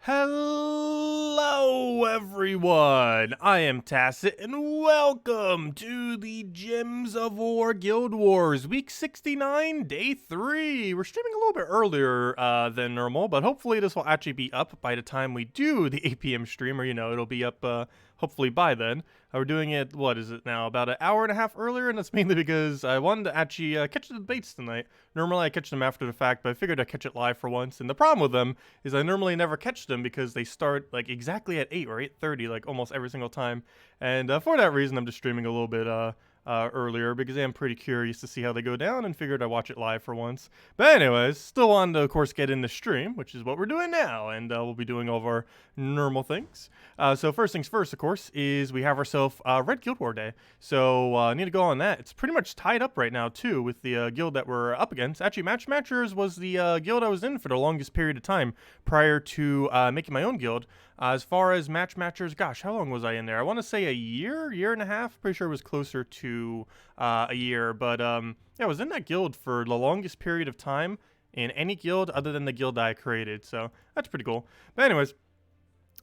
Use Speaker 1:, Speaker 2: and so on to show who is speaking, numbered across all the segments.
Speaker 1: Hello everyone, I am Tacet and welcome to the Gems of War Guild Wars Week 69, Day 3. We're streaming a little bit earlier than normal, but hopefully this will actually be up by the time we do the 8 p.m. stream, or it'll be up hopefully by then. We're doing it, what is it now, about an hour and a half earlier, and that's mainly because I wanted to actually catch the debates tonight. Normally I catch them after the fact, but I figured I'd catch it live for once, and the problem with them is I normally never catch them because they start like exactly at 8 or 8:30 like almost every single time, and for that reason I'm just streaming a little bit earlier because I'm pretty curious to see how they go down and figured I'd watch it live for once. But anyways, still wanted to of course get in the stream, which is what we're doing now, and we'll be doing all of our normal things. So first things first, of course, is we have ourselves Red Guild War Day. So I need to go on that. It's pretty much tied up right now too with the guild that we're up against. Actually, Matchmatchers was the guild I was in for the longest period of time prior to making my own guild. As far as Matchmatchers, gosh, how long was I in there? I want to say a year and a half. Pretty sure it was closer to a year. But yeah, I was in that guild for the longest period of time in any guild other than the guild I created. So that's pretty cool. But anyways,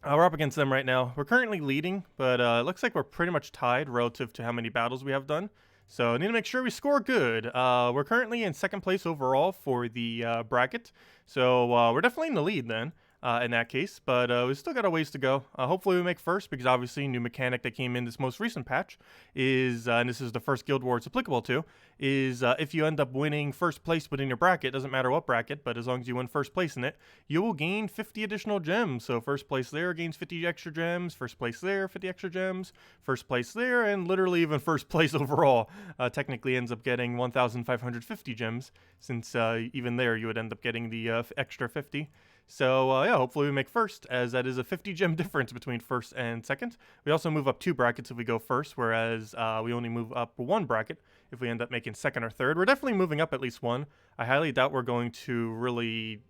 Speaker 1: we're up against them right now. We're currently leading, but it looks like we're pretty much tied relative to how many battles we have done. So I need to make sure we score good. We're currently in second place overall for the bracket. So we're definitely in the lead then. In that case, but we still got a ways to go. Hopefully we make first, because obviously new mechanic that came in this most recent patch is, and this is the first guild war it's applicable to, is if you end up winning first place within your bracket, doesn't matter what bracket, but as long as you win first place in it, you will gain 50 additional gems. So first place there gains 50 extra gems, first place there 50 extra gems, first place there, and literally even first place overall technically ends up getting 1,550 gems, since even there you would end up getting the extra 50. So yeah, hopefully we make first, as that is a 50 gem difference between first and second. We also move up 2 brackets if we go first, whereas we only move up 1 bracket if we end up making second or third. We're definitely moving up at least 1. I highly doubt we're going to really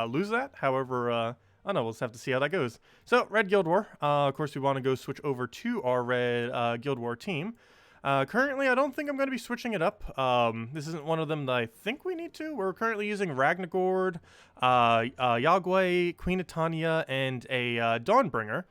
Speaker 1: lose that. However, I don't know, we'll just have to see how that goes. So, Red Guild War. Of course, we want to go switch over to our Red Guild War team. Currently, I don't think I'm going to be switching it up. This isn't one of them that I think we need to. We're currently using Ragnagord, Yagway, Queen of Tanya, and a Dawnbringer. A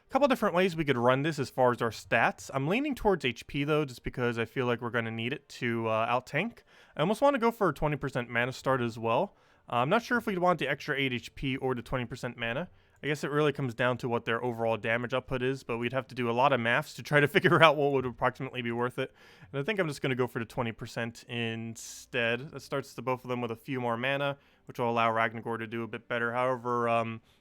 Speaker 1: couple different ways we could run this as far as our stats. I'm leaning towards HP, though, just because I feel like we're going to need it to out-tank. I almost want to go for a 20% mana start as well. I'm not sure if we'd want the extra 8 HP or the 20% mana. I guess it really comes down to what their overall damage output is, but we'd have to do a lot of maths to try to figure out what would approximately be worth it. And I think I'm just going to go for the 20% instead. That starts the both of them with a few more mana, which will allow Ragnagord to do a bit better. However,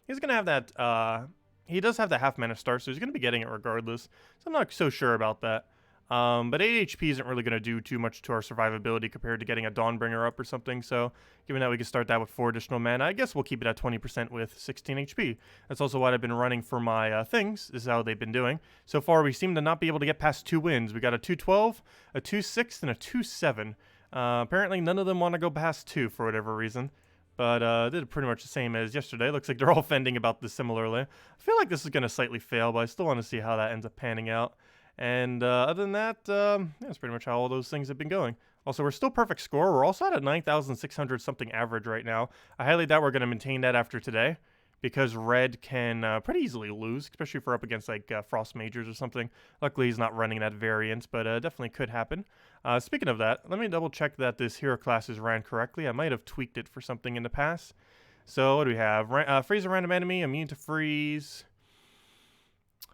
Speaker 1: he's going to have that, he does have the half mana start, so he's going to be getting it regardless. So I'm not so sure about that. But 8 HP isn't really going to do too much to our survivability compared to getting a Dawnbringer up or something, so given that we can start that with 4 additional mana, I guess we'll keep it at 20% with 16 HP. That's also what I've been running for my things. This is how they've been doing. So far, we seem to not be able to get past 2 wins. We got a 2-12, a 2-6, and a 2-7. Apparently, none of them want to go past 2 for whatever reason. But did pretty much the same as yesterday. Looks like they're all fending about this similarly. I feel like this is going to slightly fail, but I still want to see how that ends up panning out. And other than that, that's pretty much how all those things have been going. Also, we're still perfect score. We're also at a 9,600 something average right now. I highly doubt we're going to maintain that after today, because Red can pretty easily lose, especially if we're up against like Frost Majors or something. Luckily, he's not running that variant, but definitely could happen. Speaking of that, let me double check that this hero class is ran correctly. I might have tweaked it for something in the past. So what do we have? Freeze a random enemy, immune to freeze.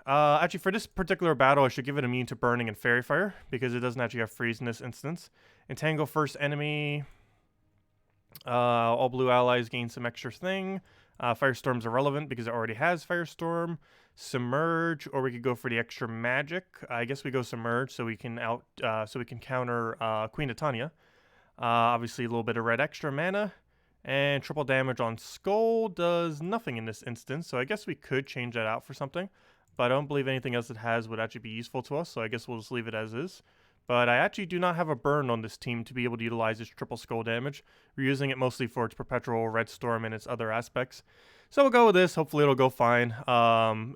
Speaker 1: Actually, for this particular battle, I should give it immune to burning and fairy fire, because it doesn't actually have freeze in this instance. Entangle first enemy. All blue allies gain some extra thing. Firestorm's irrelevant because it already has Firestorm. Submerge, or we could go for the extra magic. I guess we go Submerge so we can counter Queen of Tanya. Obviously, a little bit of red extra mana. And triple damage on Skull does nothing in this instance, so I guess we could change that out for something. But I don't believe anything else it has would actually be useful to us, so I guess we'll just leave it as is. But I actually do not have a burn on this team to be able to utilize its triple skull damage. We're using it mostly for its perpetual red storm and its other aspects. So we'll go with this. Hopefully it'll go fine.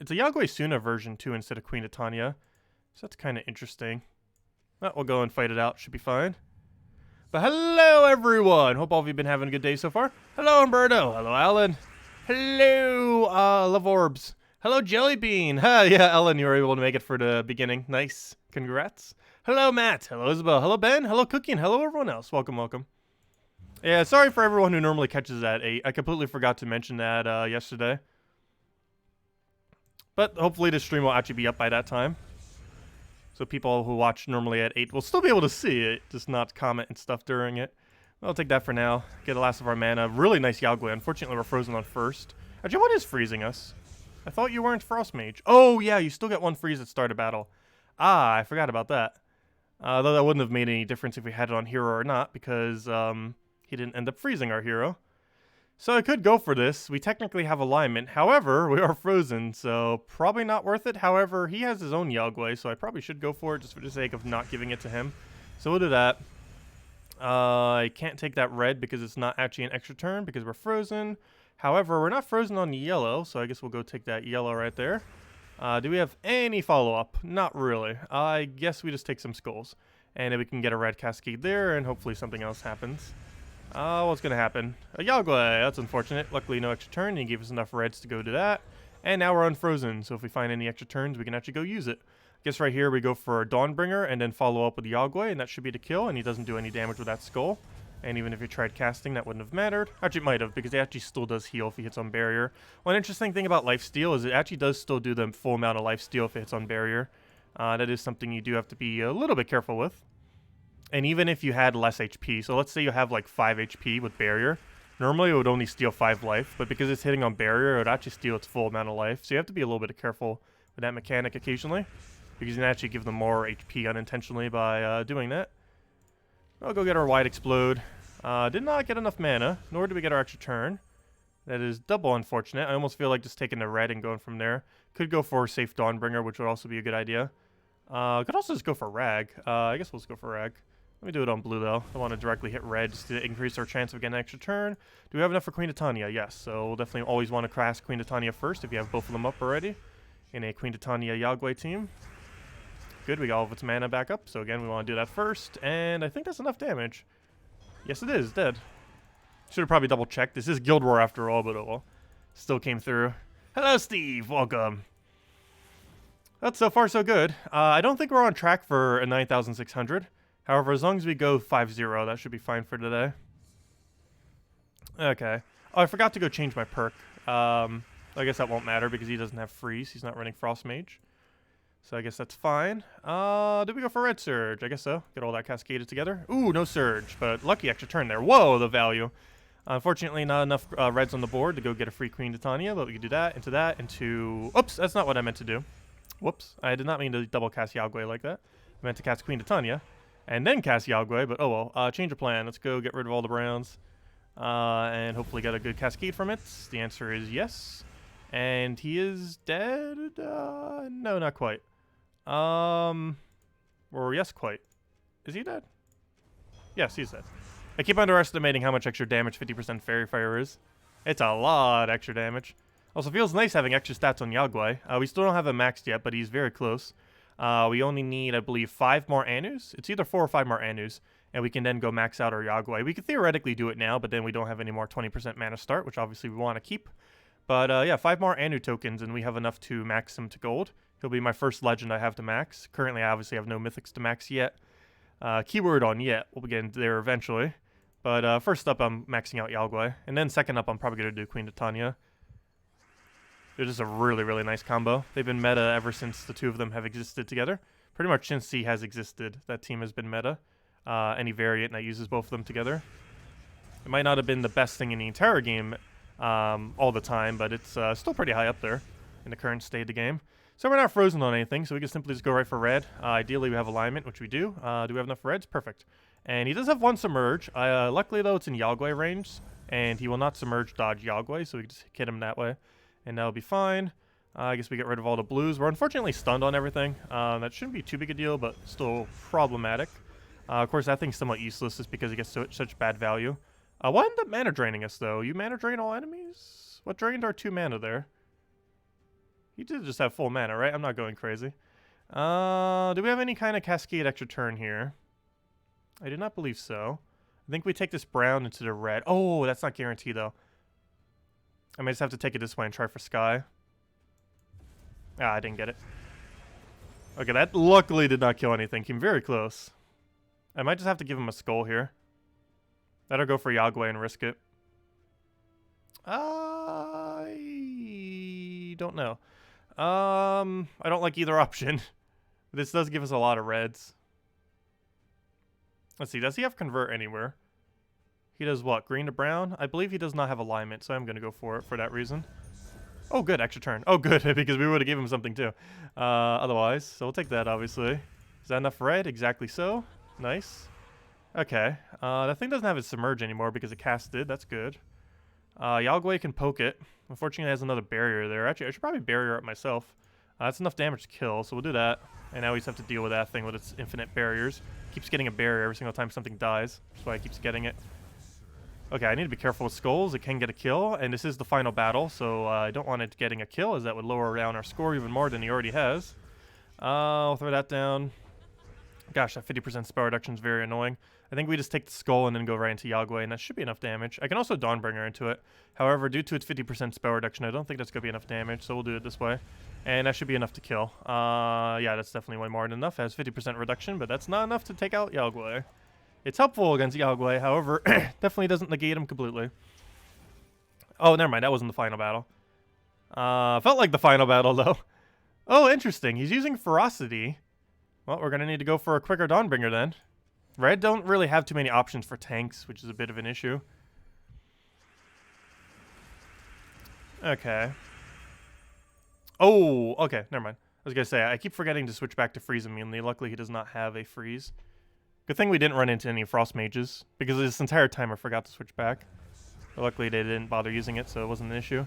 Speaker 1: It's a Yagway Suna version too instead of Queen of Tanya. So that's kind of interesting. Well, we'll go and fight it out. Should be fine. But hello everyone. Hope all of you have been having a good day so far. Hello Umberto. Hello Alan. Hello, love orbs. Hello, Jellybean. Yeah, Ellen, you were able to make it for the beginning. Nice. Congrats. Hello, Matt. Hello, Isabel. Hello, Ben. Hello, Cookie. And hello, everyone else. Welcome, welcome. Yeah, sorry for everyone who normally catches at 8. I completely forgot to mention that yesterday. But hopefully the stream will actually be up by that time. So people who watch normally at 8 will still be able to see it, just not comment and stuff during it. I'll take that for now. Get the last of our mana. Really nice Yagwe. Unfortunately, we're frozen on first. Actually, what is freezing us? I thought you weren't Frost Mage. Oh, yeah, you still get 1 freeze at start of battle. Ah, I forgot about that. Though that wouldn't have made any difference if we had it on hero or not, because he didn't end up freezing our hero. So I could go for this. We technically have alignment. However, we are frozen, so probably not worth it. However, he has his own Yagwe, so I probably should go for it just for the sake of not giving it to him. So we'll do that. I can't take that red because it's not actually an extra turn because we're frozen. However, we're not frozen on the yellow, so I guess we'll go take that yellow right there. Do we have any follow-up? Not really. I guess we just take some skulls. And then we can get a red cascade there, and hopefully something else happens. What's going to happen? A Yagwe, that's unfortunate. Luckily, no extra turn. He gave us enough reds to go to that. And now we're unfrozen, so if we find any extra turns, we can actually go use it. I guess right here we go for a Dawnbringer and then follow up with the Yagwe, and that should be the kill, and he doesn't do any damage with that skull. And even if he tried casting, that wouldn't have mattered. Actually, it might have, because it actually still does heal if he hits on barrier. One interesting thing about lifesteal is it actually does still do the full amount of lifesteal if it hits on barrier. That is something you do have to be a little bit careful with. And even if you had less HP, so let's say you have like 5 HP with barrier, normally it would only steal 5 life, but because it's hitting on barrier, it would actually steal its full amount of life. So you have to be a little bit careful with that mechanic occasionally, because you can actually give them more HP unintentionally by doing that. I'll go get our Wide Explode. Did not get enough mana, nor did we get our extra turn. That is double unfortunate. I almost feel like just taking the red and going from there. Could go for safe Dawnbringer, which would also be a good idea. Could also just go for Rag. I guess we'll just go for Rag. Let me do it on blue, though. I want to directly hit red just to increase our chance of getting an extra turn. Do we have enough for Queen Titania? Yes, so we'll definitely always want to cast Queen Titania first if you have both of them up already in a Queen Titania Yagwe team. Good, we got all of its mana back up, so again, we want to do that first, and I think that's enough damage. Yes, it is. Dead. Should have probably double-checked. This is Guild War after all, but oh well. Still came through. Hello, Steve. Welcome. That's so far so good. I don't think we're on track for a 9,600. However, as long as we go 5-0, that should be fine for today. Okay. Oh, I forgot to go change my perk. I guess that won't matter because he doesn't have freeze. He's not running Frost Mage. So I guess that's fine. Did we go for Red Surge? I guess so. Get all that cascaded together. Ooh, no Surge, but lucky extra turn there. Whoa, the value. Unfortunately, not enough reds on the board to go get a free Queen Titania, but we can do that, into... Oops, that's not what I meant to do. Whoops, I did not mean to double cast Yagwe like that. I meant to cast Queen Titania. And then cast Yagwe, but oh well. Change of plan. Let's go get rid of all the browns. And hopefully get a good cascade from it. The answer is yes. And he is dead? No, not quite. Or yes, quite. Is he dead? Yes, he's dead. I keep underestimating how much extra damage 50% Fairy Fire is. It's a lot extra damage. Also feels nice having extra stats on Yagwe. We still don't have him maxed yet, but he's very close. We only need, I believe, 5 more Anus. It's either 4 or 5 more Anus, and we can then go max out our Yagwe. We could theoretically do it now, but then we don't have any more 20% mana start, which obviously we want to keep. But yeah, 5 more Anu tokens, and we have enough to max him to gold. He'll be my first legend I have to max. Currently, I obviously have no mythics to max yet. Keyword on yet. We'll be getting there eventually. But first up, I'm maxing out Yagwe. And then second up, I'm probably going to do Queen Titania. They're just a really, really nice combo. They've been meta ever since the two of them have existed together. Pretty much since C has existed, that team has been meta. Any variant that uses both of them together. It might not have been the best thing in the entire game all the time, but it's still pretty high up there in the current state of the game. So we're not frozen on anything, so we can simply just go right for red. Ideally, we have alignment, which we do. Do we have enough reds? Perfect. And he does have 1 submerge. Luckily, though, it's in Yagwe range, and he will not submerge dodge Yagwe, so we can just hit him that way. And that'll be fine. I guess we get rid of all the blues. We're unfortunately stunned on everything. That shouldn't be too big a deal, but still problematic. Of course, that thing's somewhat useless just because it gets such bad value. What ended up mana draining us, though? You mana drain all enemies? What drained our 2 mana there? He did just have full mana, right? I'm not going crazy. Do we have any kind of cascade extra turn here? I do not believe so. I think we take this brown into the red. Oh, that's not guaranteed, though. I might just have to take it this way and try for Sky. Ah, I didn't get it. Okay, that luckily did not kill anything. Came very close. I might just have to give him a skull here. Better go for Yagway and risk it. I don't know. I don't like either option. This does give us a lot of reds. Let's see, does he have convert anywhere? He does what? Green to brown? I believe he does not have alignment, so I'm going to go for it for that reason. Oh, good. Extra turn. Oh, good, because we would have given him something too. Otherwise, so we'll take that, obviously. Is that enough red? Exactly so. Nice. Okay. That thing doesn't have its submerge anymore because it casted. That's good. Yagway can poke it. Unfortunately, it has another barrier there. Actually, I should probably barrier it myself. That's enough damage to kill, so we'll do that. And now we just have to deal with that thing with its infinite barriers. Keeps getting a barrier every single time something dies. That's why it keeps getting it. Okay, I need to be careful with skulls. It can get a kill, and this is the final battle, so I don't want it getting a kill, as that would lower down our score even more than he already has. I'll throw that down. Gosh, that 50% spell reduction is very annoying. I think we just take the skull and then go right into Yagway, and that should be enough damage. I can also Dawnbringer into it. However, due to its 50% spell reduction, I don't think that's going to be enough damage, so we'll do it this way. And that should be enough to kill. Yeah, that's definitely way more than enough. It has 50% reduction, but that's not enough to take out Yagway. It's helpful against Yagway, however, definitely doesn't negate him completely. Oh, never mind, that wasn't the final battle. Felt like the final battle, though. Oh, interesting. He's using Ferocity. Well, we're going to need to go for a quicker Dawnbringer then. Red don't really have too many options for tanks, which is a bit of an issue. Okay. Oh, okay, never mind. I was going to say, I keep forgetting to switch back to Freeze immunity. Luckily, he does not have a Freeze. Good thing we didn't run into any Frost Mages, because this entire time I forgot to switch back. But luckily, they didn't bother using it, so it wasn't an issue.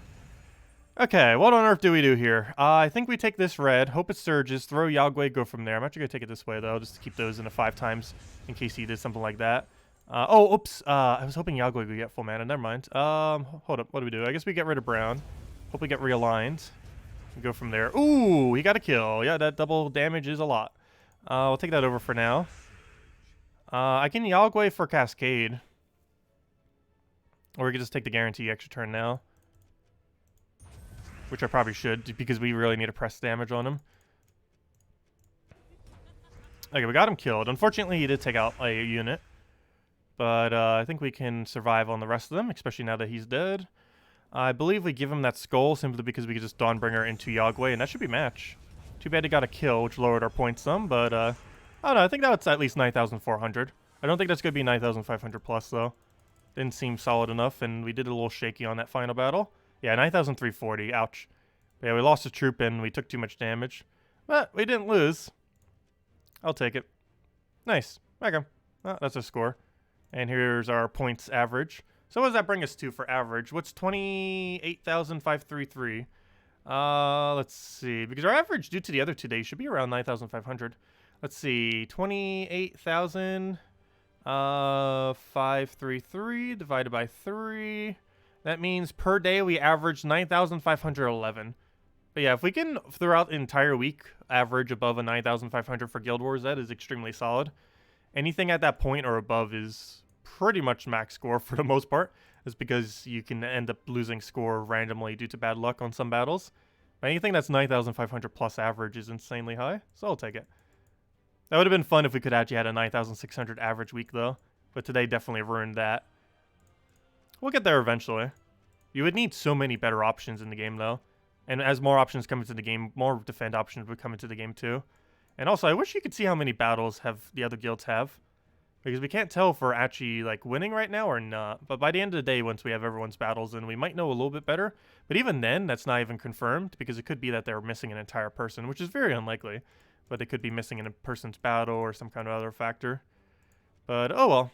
Speaker 1: Okay, what on earth do we do here? I think we take this red, hope it surges, throw Yagway, go from there. I'm actually going to take it this way, though, just to keep those in a 5 times in case he did something like that. Oh, oops. I was hoping Yagway would get full mana. Never mind. Hold up. What do we do? I guess we get rid of brown. Hope we get realigned. Go from there. Ooh, he got a kill. Yeah, that double damage is a lot. We'll take that over for now. I can Yagway for Cascade. Or we could just take the guarantee extra turn now. Which I probably should, because we really need to press damage on him. Okay, we got him killed. Unfortunately, he did take out a unit. But I think we can survive on the rest of them, especially now that he's dead. I believe we give him that skull simply because we could just Dawnbringer into Yagway, and that should be match. Too bad he got a kill, which lowered our points some, but I don't know, I think that's at least 9,400. I don't think that's going to be 9,500 plus, though. Didn't seem solid enough, and we did a little shaky on that final battle. Yeah, 9,340. Ouch. But yeah, we lost a troop and we took too much damage. But we didn't lose. I'll take it. Nice. Okay. Well, that's our score. And here's our points average. So what does that bring us to for average? What's 28,533? Let's see. Because our average due to the other 2 days should be around 9,500. Let's see. 28,533 divided by 3. That means per day we average 9,511. But yeah, if we can, throughout the entire week, average above a 9,500 for Guild Wars, that is extremely solid. Anything at that point or above is pretty much max score for the most part. It's because you can end up losing score randomly due to bad luck on some battles. But anything that's 9,500 plus average is insanely high, so I'll take it. That would have been fun if we could actually had a 9,600 average week, though. But today definitely ruined that. We'll get there eventually. You would need so many better options in the game, though. And as more options come into the game, more defend options would come into the game, too. And also, I wish you could see how many battles the other guilds have. Because we can't tell if we're actually, like, winning right now or not. But by the end of the day, once we have everyone's battles, then we might know a little bit better. But even then, that's not even confirmed. Because it could be that they're missing an entire person, which is very unlikely. But they could be missing a person's battle or some kind of other factor. But, oh well.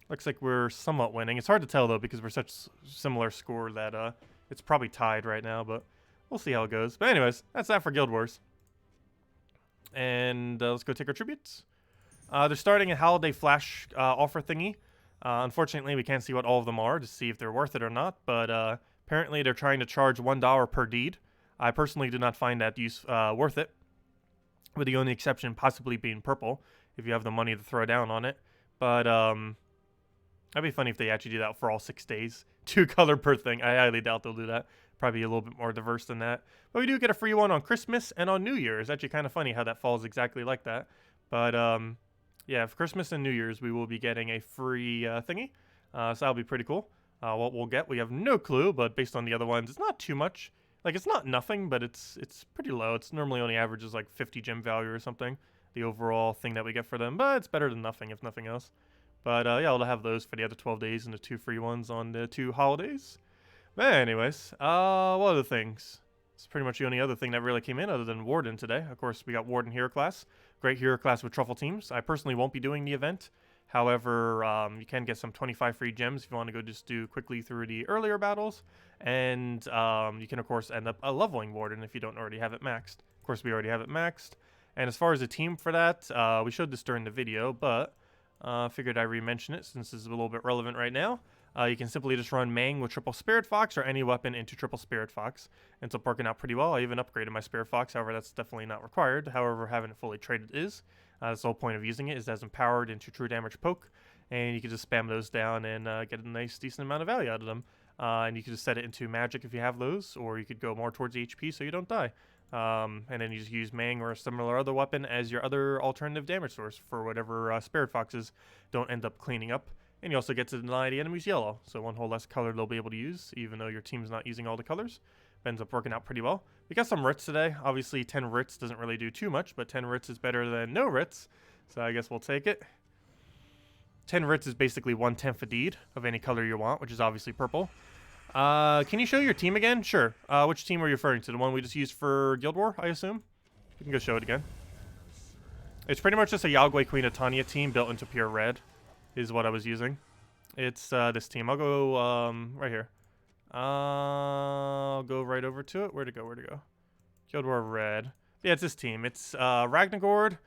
Speaker 1: Looks like we're somewhat winning. It's hard to tell, though, because we're such similar score that it's probably tied right now, but we'll see how it goes. But anyways, that's that for Guild Wars. And let's go take our tributes. They're starting a holiday flash offer thingy. Unfortunately, we can't see what all of them are to see if they're worth it or not, but apparently they're trying to charge $1 per deed. I personally do not find that worth it, with the only exception possibly being purple, if you have the money to throw down on it. But That'd be funny if they actually do that for all 6 days. 2 color per thing. I highly doubt they'll do that. Probably a little bit more diverse than that. But we do get a free one on Christmas and on New Year's. Actually kind of funny how that falls exactly like that. But yeah, for Christmas and New Year's, we will be getting a free thingy. So that'll be pretty cool. What we'll get, we have no clue, but based on the other ones, it's not too much. Like, it's not nothing, but it's pretty low. It's normally only averages like 50 gem value or something, the overall thing that we get for them. But it's better than nothing, if nothing else. But yeah, we'll have those for the other 12 days and the 2 free ones on the 2 holidays. But anyways, what other things? It's pretty much the only other thing that really came in other than Warden today. Of course, we got Warden hero class. Great hero class with truffle teams. I personally won't be doing the event. However, you can get some 25 free gems if you want to go just do quickly through the earlier battles. And you can, of course, end up leveling Warden if you don't already have it maxed. Of course, we already have it maxed. And as far as the team for that, we showed this during the video, but figured I re-mention it since it's a little bit relevant right now. You can simply just run Mang with triple Spirit Fox or any weapon into triple Spirit Fox. Ends up working out pretty well. I even upgraded my Spirit Fox, however that's definitely not required. However, having it fully traded is. That's the whole point of using it, is as empowered into true damage poke. And you can just spam those down and get a nice decent amount of value out of them. And you can just set it into magic if you have those, or you could go more towards HP so you don't die. And then you just use Mang or a similar other weapon as your other alternative damage source for whatever Spirit Foxes don't end up cleaning up. And you also get to deny the enemies yellow, so one whole less color they'll be able to use, even though your team's not using all the colors. Ends up working out pretty well. We got some Rits today. Obviously, 10 Rits doesn't really do too much, but 10 Rits is better than no Rits, so I guess we'll take it. 10 Rits is basically 1/10 a deed of any color you want, which is obviously purple. Can you show your team again? Sure. Which team are you referring to? The one we just used for Guild War, I assume? You can go show it again. It's pretty much just a Yagwe Queen of Tanya team built into pure red. Is what I was using. It's this team. I'll go right here. I'll go right over to it. Where'd it go? Where'd it go? Guild War Red. Yeah, it's this team. It's Ragnagord,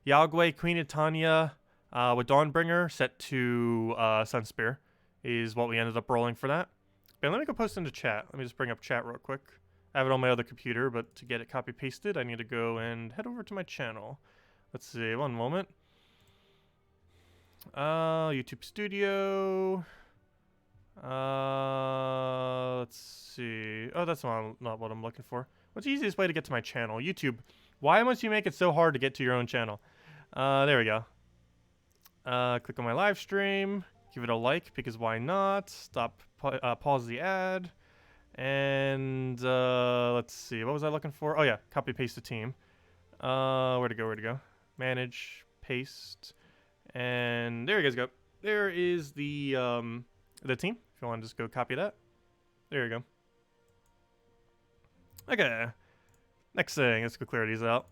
Speaker 1: Yagwe, Queen of Tanya, with Dawnbringer set to Sunspear is what we ended up rolling for that. But let me go post into chat. Let me just bring up chat real quick. I have it on my other computer, but to get it copy pasted, I need to go and head over to my channel. Let's see, one moment. YouTube Studio. Let's see. Oh, that's not what I'm looking for. What's the easiest way to get to my channel? YouTube. Why must you make it so hard to get to your own channel? There we go. Click on my live stream. Give it a like, because why not? Stop. Pause the ad. And let's see. What was I looking for? Oh yeah, copy paste the team. Where'd it go? Where'd it go? Manage, paste. And there you guys go. There is the team. If you want to just go copy that. There you go. Okay. Next thing, let's go clear these out.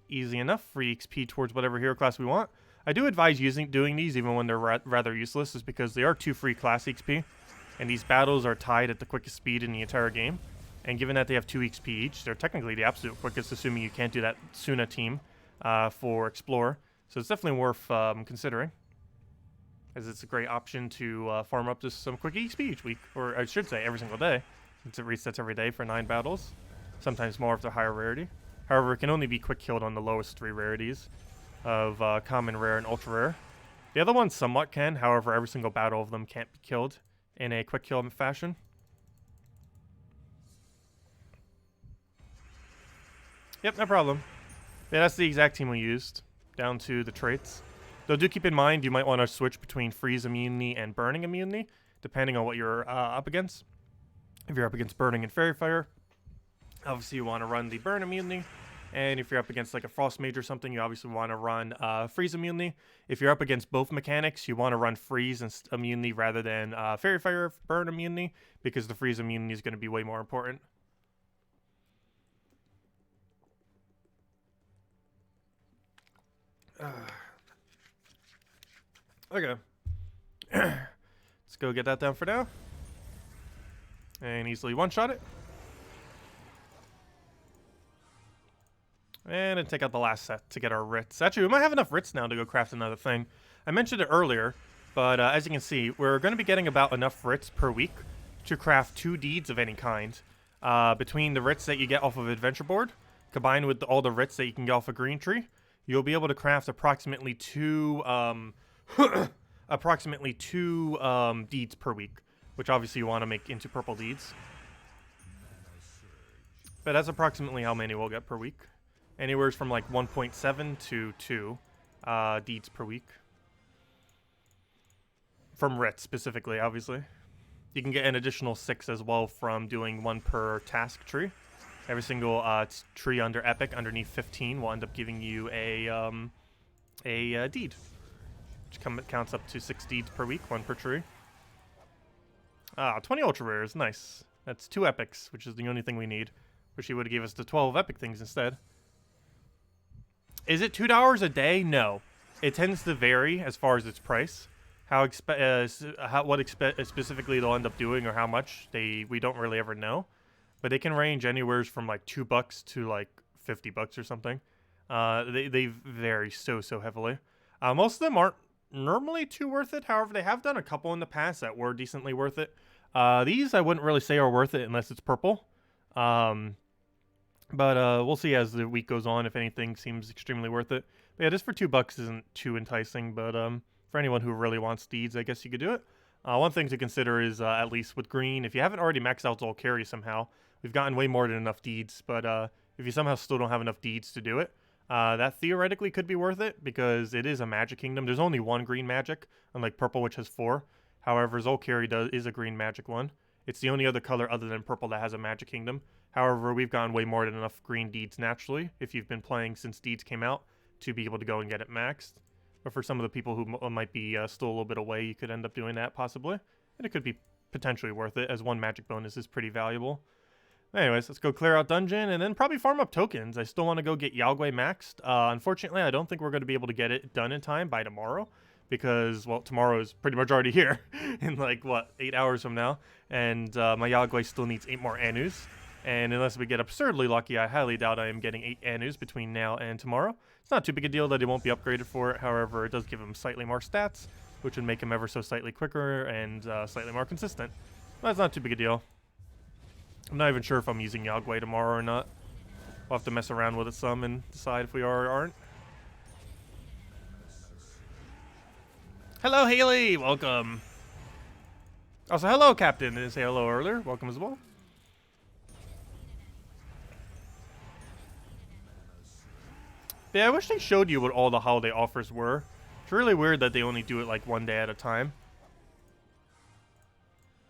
Speaker 1: Easy enough. Free XP towards whatever hero class we want. I do advise doing these even when they're rather useless, is because they are 2 free class XP. And these battles are tied at the quickest speed in the entire game. And given that they have 2 XP each, they're technically the absolute quickest, assuming you can't do that Suna team for Explore. So it's definitely worth considering, as it's a great option to farm up just some quick XP each week, or I should say every single day, since it resets every day for 9 battles, sometimes more if they're higher rarity. However, it can only be quick killed on the lowest 3 rarities of common, rare, and ultra rare. The other ones somewhat can, however, every single battle of them can't be killed in a quick kill fashion. Yep, no problem. Yeah, that's the exact team we used, down to the traits. Though do keep in mind, you might want to switch between freeze immunity and burning immunity, depending on what you're up against. If you're up against burning and fairy fire, obviously you want to run the burn immunity. And if you're up against like a frost mage or something, you obviously want to run freeze immunity. If you're up against both mechanics, you want to run freeze and immunity rather than fairy fire burn immunity, because the freeze immunity is going to be way more important. Okay. Let's go get that down for now. And easily one-shot it. And then take out the last set to get our Rits. Actually, we might have enough Rits now to go craft another thing. I mentioned it earlier, but as you can see, we're going to be getting about enough Rits per week to craft 2 deeds of any kind. Between the Rits that you get off of Adventure Board, combined with all the Rits that you can get off of Green Tree, you'll be able to craft approximately 2 approximately 2 deeds per week, which obviously you want to make into purple deeds. But that's approximately how many we'll get per week. Anywhere from like 1.7 to 2 deeds per week. From Rit specifically, obviously. You can get an additional 6 as well from doing 1 per task tree. Every single tree under Epic underneath 15 will end up giving you a deed. Which counts up to 6 deeds per week, 1 per tree. 20 ultra rares, nice. That's 2 epics, which is the only thing we need. Wish he would have gave us the 12 epic things instead. Is it $2 a day? No. It tends to vary as far as its price. What specifically they'll end up doing or how much, we don't really ever know. But they can range anywhere from like $2 to like $50 or something. They vary so heavily. Most of them aren't normally too worth it. However, they have done a couple in the past that were decently worth it. These I wouldn't really say are worth it unless it's purple. But we'll see as the week goes on if anything seems extremely worth it. But yeah, this for $2 isn't too enticing, but for anyone who really wants deeds, I guess you could do it. One thing to consider is, at least with green, if you haven't already maxed out ellcarjen somehow, we've gotten way more than enough deeds, but if you somehow still don't have enough deeds to do it, that theoretically could be worth it, because it is a magic kingdom. There's only 1 green magic, unlike purple, which has 4. However, ellcarjen is a green magic one. It's the only other color other than purple that has a magic kingdom. However, we've gotten way more than enough green deeds naturally, if you've been playing since deeds came out, to be able to go and get it maxed. But for some of the people who might be still a little bit away, you could end up doing that possibly. And it could be potentially worth it, as 1 magic bonus is pretty valuable. Anyways, let's go clear out dungeon and then probably farm up tokens. I still want to go get Yagwe maxed. Unfortunately, I don't think we're going to be able to get it done in time by tomorrow. Because, well, tomorrow is pretty much already here. In like, what, 8 hours from now. And my Yagwe still needs 8 more Anus. And unless we get absurdly lucky, I highly doubt I am getting 8 Anus between now and tomorrow. It's not too big a deal that it won't be upgraded for it. However, it does give him slightly more stats, which would make him ever so slightly quicker and slightly more consistent. That's not too big a deal. I'm not even sure if I'm using Yagwe tomorrow or not. We'll have to mess around with it some and decide if we are or aren't. Hello, Haley! Welcome. Also, hello, Captain. Didn't say hello earlier. Welcome as well. Yeah, I wish they showed you what all the holiday offers were. It's really weird that they only do it like 1 day at a time.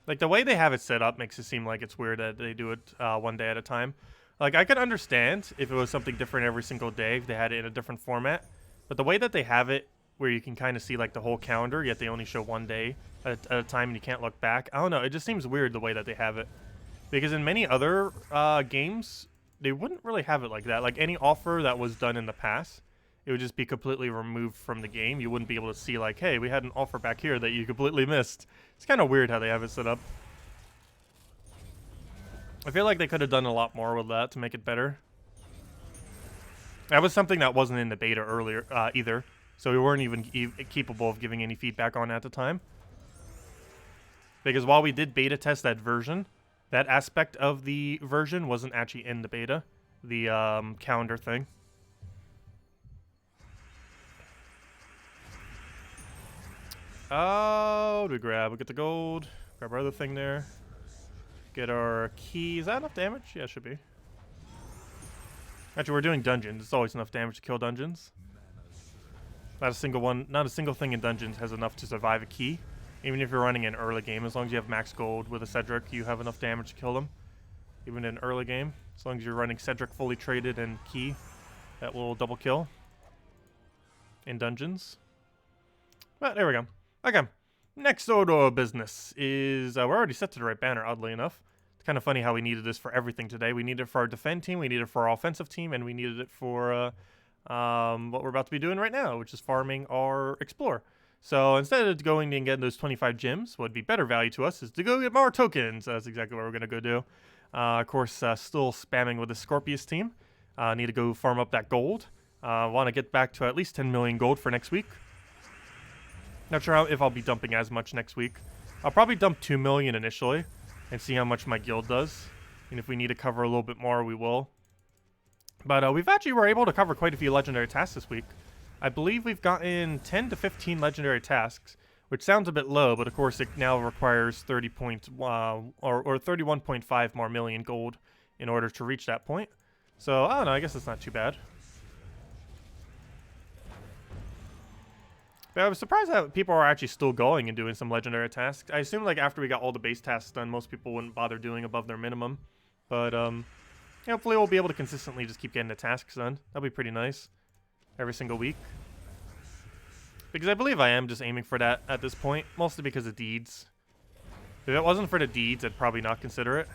Speaker 1: Like, the way they have it set up makes it seem like it's weird that they do it 1 day at a time. Like, I could understand if it was something different every single day, if they had it in a different format. But the way that they have it, where you can kind of see like the whole calendar, yet they only show 1 day at a time and you can't look back. I don't know, it just seems weird the way that they have it. Because in many other games, they wouldn't really have it like that. Like any offer that was done in the past, it would just be completely removed from the game. You wouldn't be able to see like, hey, we had an offer back here that you completely missed. It's kind of weird how they have it set up. I feel like they could have done a lot more with that to make it better. That was something that wasn't in the beta earlier either. So we weren't even capable of giving any feedback on it at the time. Because while we did beta test that version, that aspect of the version wasn't actually in the beta. The calendar thing. Oh, what do we grab? We get the gold. Grab our other thing there. Get our key. Is that enough damage? Yeah, it should be. Actually, we're doing dungeons. It's always enough damage to kill dungeons. Not a single thing in dungeons has enough to survive a key. Even if you're running an early game, as long as you have max gold with a Cedric, you have enough damage to kill them. Even in early game, as long as you're running Cedric fully traded and key, that will double kill in dungeons. But there we go. Okay, next order of business is we're already set to the right banner, oddly enough. It's kind of funny how we needed this for everything today. We needed it for our defend team, we needed it for our offensive team, and we needed it for what we're about to be doing right now, which is farming our Explorer. So instead of going and getting those 25 gems, what would be better value to us is to go get more tokens. That's exactly what we're going to go do. Of course, still spamming with the Scorpius team. Need to go farm up that gold. Want to get back to at least 10 million gold for next week. Not sure if I'll be dumping as much next week. I'll probably dump 2 million initially and see how much my guild does. And if we need to cover a little bit more, we will. But we've actually were able to cover quite a few legendary tasks this week. I believe we've gotten 10 to 15 legendary tasks, which sounds a bit low, but of course it now requires 30 point, or 31.5 more million gold in order to reach that point. So, I don't know, I guess it's not too bad. But I was surprised that people are actually still going and doing some legendary tasks. I assume like after we got all the base tasks done, most people wouldn't bother doing above their minimum. But hopefully we'll be able to consistently just keep getting the tasks done. That'll be pretty nice. Every single week. Because I believe I am just aiming for that at this point. Mostly because of deeds. If it wasn't for the deeds, I'd probably not consider it.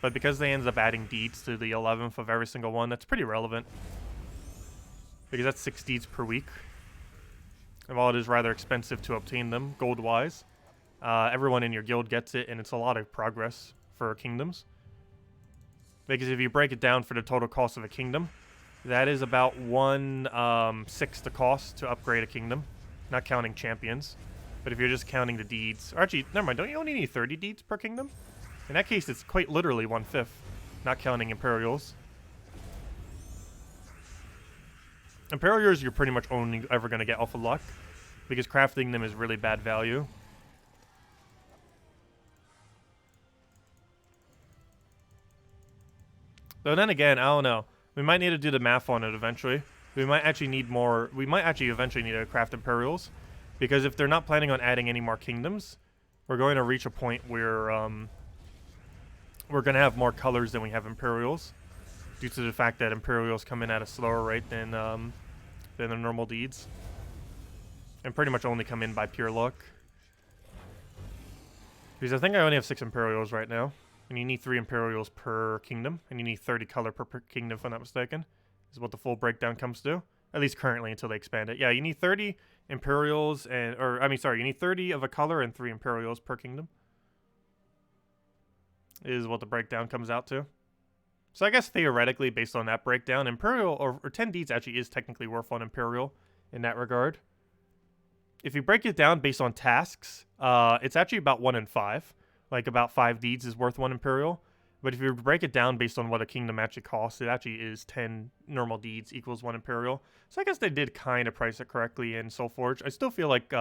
Speaker 1: But because they ended up adding deeds to the 11th of every single one, that's pretty relevant. Because that's 6 deeds per week. And while it is rather expensive to obtain them, gold-wise, everyone in your guild gets it, and it's a lot of progress for kingdoms. Because if you break it down for the total cost of a kingdom, that is about 1/6 the cost to upgrade a kingdom, not counting champions. But if you're just counting the deeds, or actually, never mind, don't you only need 30 deeds per kingdom? In that case, it's quite literally 1/5, not counting Imperials. Imperials you're pretty much only ever going to get off of luck, because crafting them is really bad value. Though then again, I don't know. We might need to do the math on it eventually. We might actually need more. We might actually eventually need to craft Imperials, because if they're not planning on adding any more kingdoms, we're going to reach a point where we're going to have more colors than we have Imperials, due to the fact that Imperials come in at a slower rate than the normal deeds, and pretty much only come in by pure luck. Because I think I only have 6 Imperials right now. And you need 3 Imperials per kingdom. And you need 30 color per kingdom, if I'm not mistaken. Is what the full breakdown comes to. At least currently, until they expand it. Yeah, you need 30 Imperials and... Or, I mean, sorry. You need 30 of a color and 3 Imperials per kingdom. Is what the breakdown comes out to. So I guess theoretically, based on that breakdown, Imperial... Or 10 deeds actually is technically worth on Imperial in that regard. If you break it down based on tasks, it's actually about 1 in 5. Like, about 5 deeds is worth 1 Imperial. But if you break it down based on what a kingdom actually costs, it actually is 10 normal deeds equals 1 Imperial. So I guess they did kind of price it correctly in Soulforge. I still feel like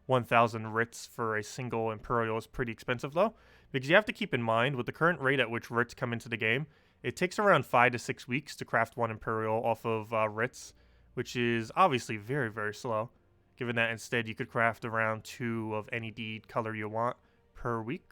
Speaker 1: 1,000 writs for a single Imperial is pretty expensive, though. Because you have to keep in mind, with the current rate at which writs come into the game, it takes around 5 to 6 weeks to craft 1 Imperial off of writs, which is obviously very, very slow. Given that instead you could craft around 2 of any deed color you want per week.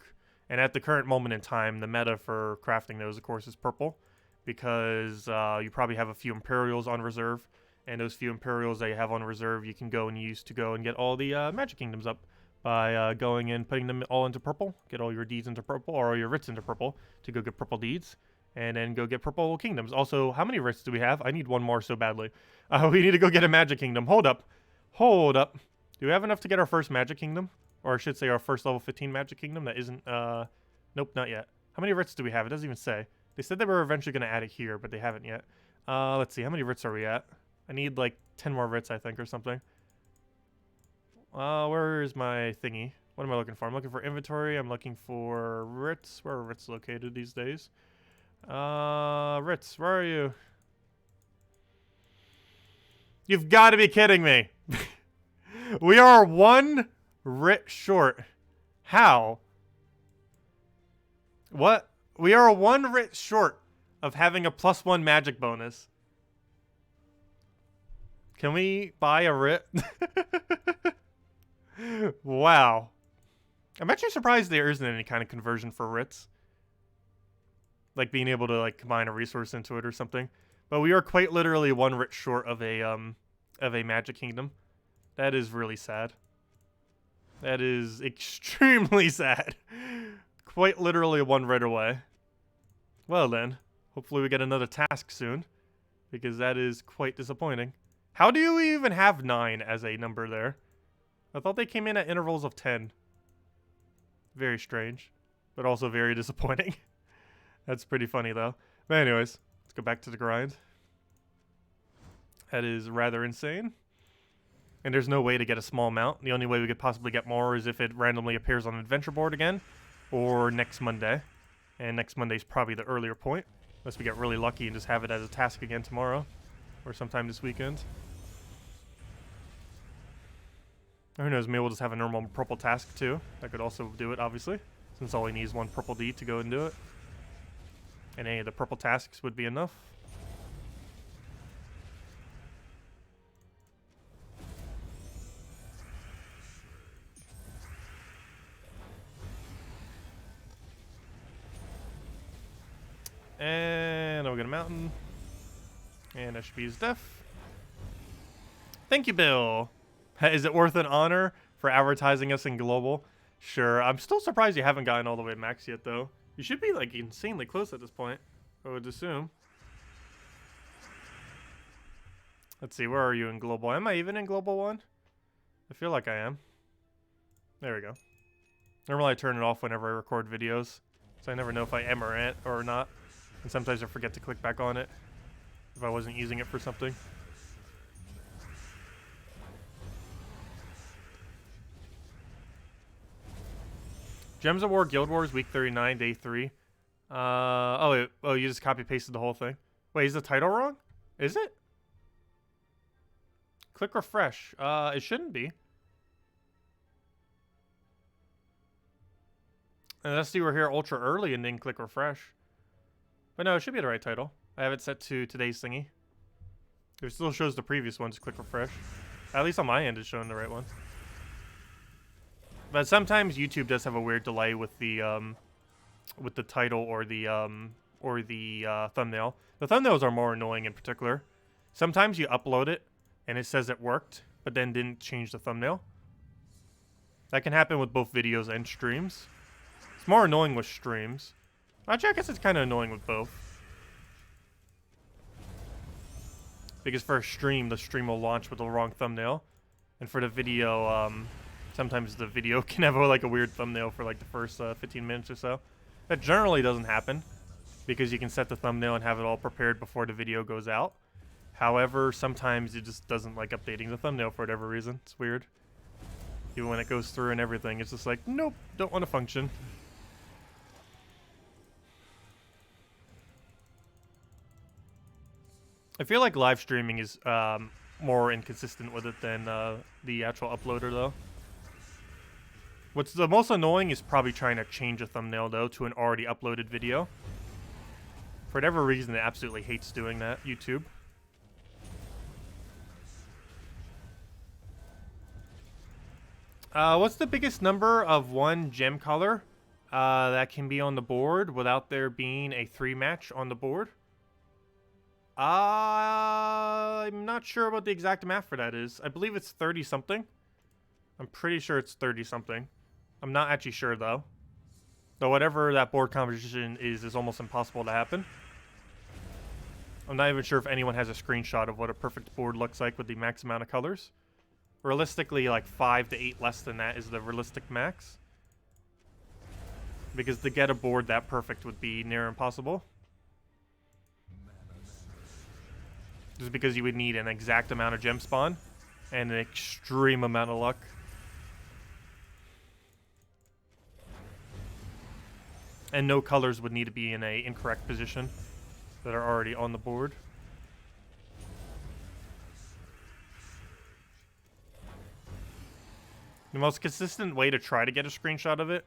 Speaker 1: And at the current moment in time, the meta for crafting those, of course, is purple. Because you probably have a few Imperials on reserve. And those few Imperials that you have on reserve, you can go and use to go and get all the Magic Kingdoms up. By going and putting them all into purple. Get all your deeds into purple, or all your writs into purple. To go get purple deeds. And then go get purple kingdoms. Also, how many writs do we have? I need 1 more so badly. We need to go get a Magic Kingdom. Hold up. Hold up. Do we have enough to get our first Magic Kingdom? Or I should say our first level 15 Magic Kingdom that isn't, nope, not yet. How many writs do we have? It doesn't even say. They said they were eventually going to add it here, but they haven't yet. Let's see, how many writs are we at? I need like 10 more writs, I think, or something. Where is my thingy? What am I looking for? I'm looking for inventory. I'm looking for writs. Where are writs located these days? Writs, where are you? You've got to be kidding me. We are 1 writ short. How? What? We are 1 writ short of having a +1 magic bonus. Can we buy a writ? Wow. I'm actually surprised there isn't any kind of conversion for writs. Like being able to like combine a resource into it or something. But we are quite literally 1 writ short of a Magic Kingdom. That is really sad. That is extremely sad. Quite literally 1 writ away. Well then, hopefully we get another task soon. Because that is quite disappointing. How do you even have 9 as a number there? I thought they came in at intervals of 10. Very strange. But also very disappointing. That's pretty funny though. But anyways, let's go back to the grind. That is rather insane. And there's no way to get a small amount. The only way we could possibly get more is if it randomly appears on an adventure board again. Or next Monday. And next Monday's probably the earlier point. Unless we get really lucky and just have it as a task again tomorrow. Or sometime this weekend. Or who knows, maybe we'll just have a normal purple task too. That could also do it, obviously, since all he needs is one purple D to go and do it. And any of the purple tasks would be enough. And I'll get a mountain. And that should be his death. Thank you, Bill. Is it worth an honor for advertising us in global? Sure. I'm still surprised you haven't gotten all the way max yet, though. You should be, like, insanely close at this point, I would assume. Let's see, where are you in global? Am I even in global 1? I feel like I am. There we go. Normally I turn it off whenever I record videos, so I never know if I am or not. And sometimes I forget to click back on it if I wasn't using it for something. Gems of War, Guild Wars, week 39, day 3. Oh, you just copy-pasted the whole thing? Wait, is the title wrong? Is it? Click refresh. It shouldn't be. Unless you were here ultra early and then click refresh. But no, it should be the right title. I have it set to today's thingy. It still shows the previous one, just click refresh. At least on my end, it's showing the right one. But sometimes YouTube does have a weird delay with the title or the thumbnail. The thumbnails are more annoying in particular. Sometimes you upload it and it says it worked, but then didn't change the thumbnail. That can happen with both videos and streams. It's more annoying with streams. Actually, I guess it's kind of annoying with both. Because for a stream, the stream will launch with the wrong thumbnail. And for the video, sometimes the video can have like a weird thumbnail for like the first 15 minutes or so. That generally doesn't happen because you can set the thumbnail and have it all prepared before the video goes out. However, sometimes it just doesn't like updating the thumbnail for whatever reason. It's weird. Even when it goes through and everything, it's just like, nope, don't want to function. I feel like live streaming is more inconsistent with it than the actual uploader, though. What's the most annoying is probably trying to change a thumbnail, though, to an already uploaded video. For whatever reason, it absolutely hates doing that, YouTube. What's the biggest number of one gem color that can be on the board without there being a 3-match on the board? I'm not sure what the exact math for that is. I believe it's 30-something. I'm pretty sure it's 30-something. I'm not actually sure, though. Though whatever that board composition is almost impossible to happen. I'm not even sure if anyone has a screenshot of what a perfect board looks like with the max amount of colors. Realistically, like 5 to 8 less than that is the realistic max. Because to get a board that perfect would be near impossible. Just because you would need an exact amount of gem spawn and an extreme amount of luck. And no colors would need to be in an incorrect position that are already on the board. The most consistent way to try to get a screenshot of it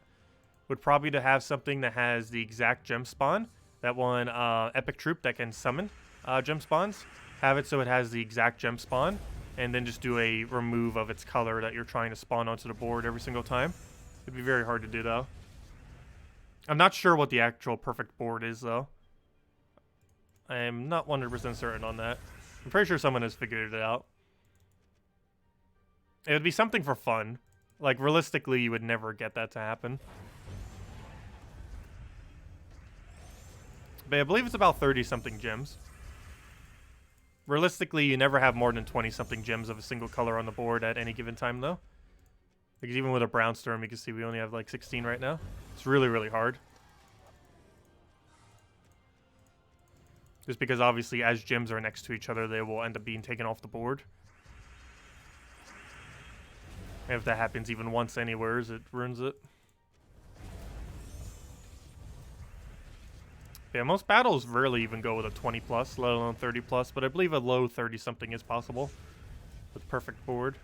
Speaker 1: would probably to have something that has the exact gem spawn. That one epic troop that can summon gem spawns. Have it so it has the exact gem spawn, and then just do a remove of its color that you're trying to spawn onto the board every single time. It'd be very hard to do, though. I'm not sure what the actual perfect board is, though. I'm not 100% certain on that. I'm pretty sure someone has figured it out. It would be something for fun. Like, realistically, you would never get that to happen. But I believe it's about 30-something gems. Realistically, you never have more than 20-something gems of a single color on the board at any given time, though. Because even with a brown storm, you can see we only have like 16 right now. It's really, really hard. Just because obviously as gems are next to each other, they will end up being taken off the board. And if that happens even once anywheres, it ruins it. Yeah, most battles rarely even go with a 20+, let alone 30+, but I believe a low 30-something is possible with perfect board.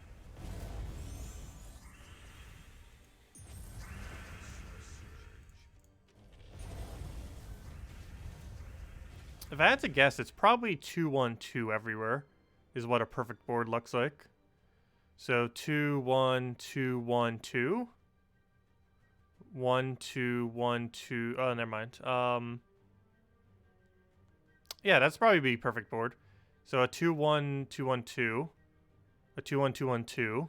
Speaker 1: If I had to guess, it's probably 2-1-2 everywhere, is what a perfect board looks like. So 2-1-2-1-2. 1-2-1-2. Oh, never mind. Yeah, that's probably be perfect board. So a 2-1-2-1-2, a 2-1-2-1-2,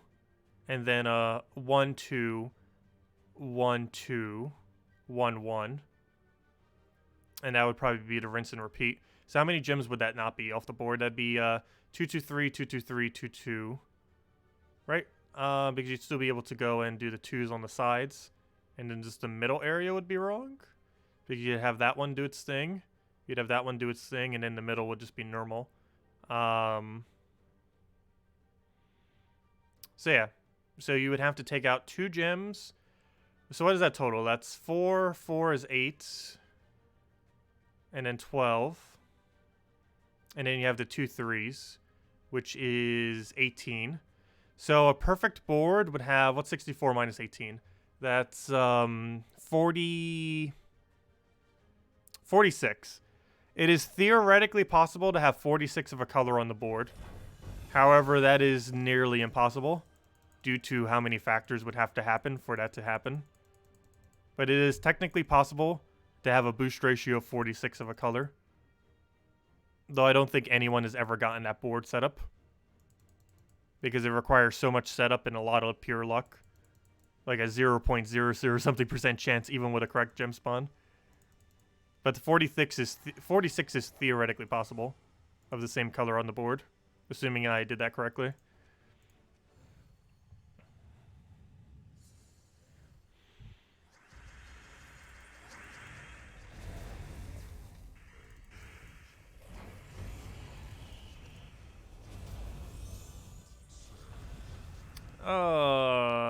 Speaker 1: and then a 1-2-1-2-1-1. And that would probably be the rinse and repeat. So how many gems would that not be off the board? That'd be 2-2-3, 2-2-3, 2-2. Right? Because you'd still be able to go and do the 2s on the sides. And then just the middle area would be wrong. Because you'd have that one do its thing. You'd have that one do its thing. And then the middle would just be normal. So yeah. So you would have to take out 2 gems. So what is that total? That's 4. 4 is 8. And then 12. And then you have the 2 3s, which is 18. So a perfect board would have, what's 64 minus 18? That's 46. It is theoretically possible to have 46 of a color on the board. However, that is nearly impossible due to how many factors would have to happen for that to happen. But it is technically possible to have a boost ratio of 46 of a color. Though I don't think anyone has ever gotten that board setup. Because it requires so much setup and a lot of pure luck. Like a 0.00 something % chance even with a correct gem spawn. But the 46 is theoretically possible. Of the same color on the board. Assuming I did that correctly.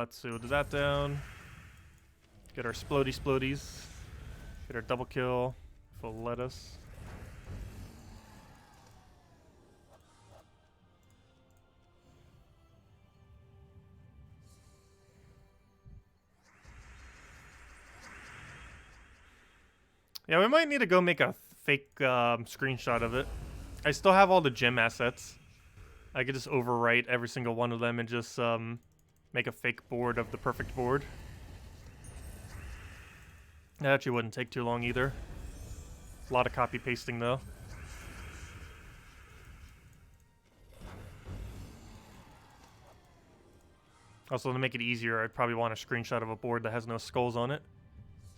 Speaker 1: Let's see, we'll do that down. Get our splodies. Get our double kill. Full lettuce. Yeah, we might need to go make a fake screenshot of it. I still have all the gem assets. I could just overwrite every single one of them and just make a fake board of the perfect board. That actually wouldn't take too long either. A lot of copy pasting though. Also, to make it easier, I'd probably want a screenshot of a board that has no skulls on it,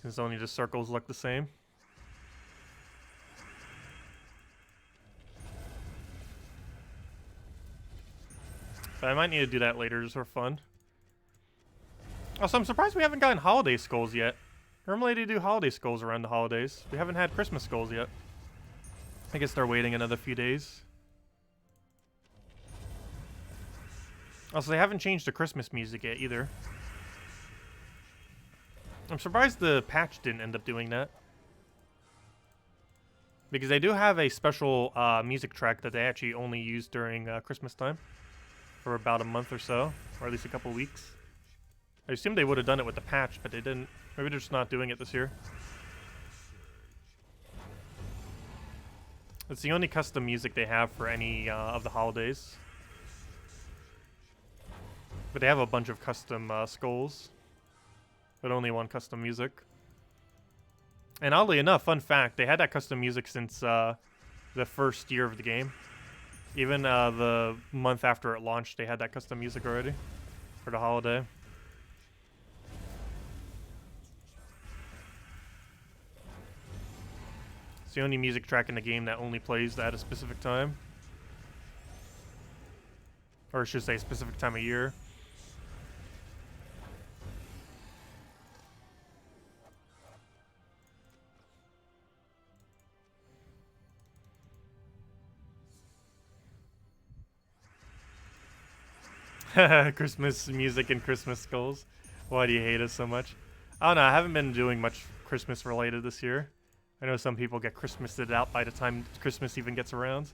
Speaker 1: since only the circles look the same. But I might need to do that later just for fun. Also, I'm surprised we haven't gotten holiday skulls yet. Normally they do holiday skulls around the holidays. We haven't had Christmas skulls yet. I guess they're waiting another few days. Also, they haven't changed the Christmas music yet either. I'm surprised the patch didn't end up doing that. Because they do have a special music track that they actually only use during Christmas time. For about a month or so. Or at least a couple weeks. I assumed they would have done it with the patch, but they didn't. Maybe they're just not doing it this year. It's the only custom music they have for any of the holidays. But they have a bunch of custom skulls. But only one custom music. And oddly enough, fun fact, they had that custom music since the first year of the game. Even the month after it launched, they had that custom music already. For the holiday. It's the only music track in the game that only plays at a specific time. Or I should say a specific time of year. Christmas music and Christmas skulls. Why do you hate us so much? I don't know, I haven't been doing much Christmas related this year. I know some people get Christmased out by the time Christmas even gets around.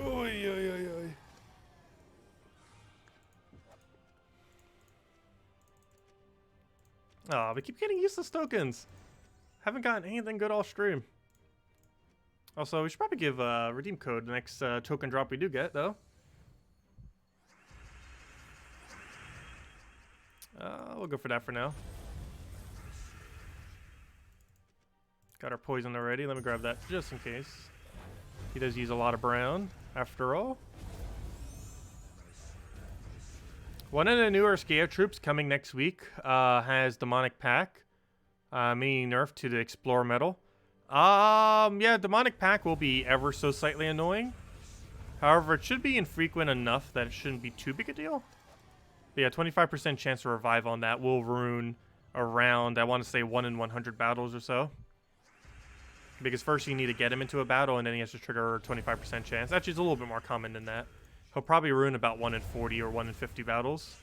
Speaker 1: Oy, oy, oy, oy. Oh, we keep getting useless tokens. Haven't gotten anything good all stream. Also, we should probably give redeem code the next token drop we do get, though. We'll go for that for now. Got our poison already. Let me grab that just in case. He does use a lot of brown, after all. One of the newer scare troops coming next week has Demonic Pack, meaning nerf to the Explorer medal. Yeah, Demonic Pack will be ever so slightly annoying. However, it should be infrequent enough that it shouldn't be too big a deal. But yeah, 25% chance to revive on that will ruin around, I want to say, 1 in 100 battles or so. Because first you need to get him into a battle, and then he has to trigger a 25% chance. Actually, it's a little bit more common than that. He'll probably ruin about 1 in 40 or 1 in 50 battles,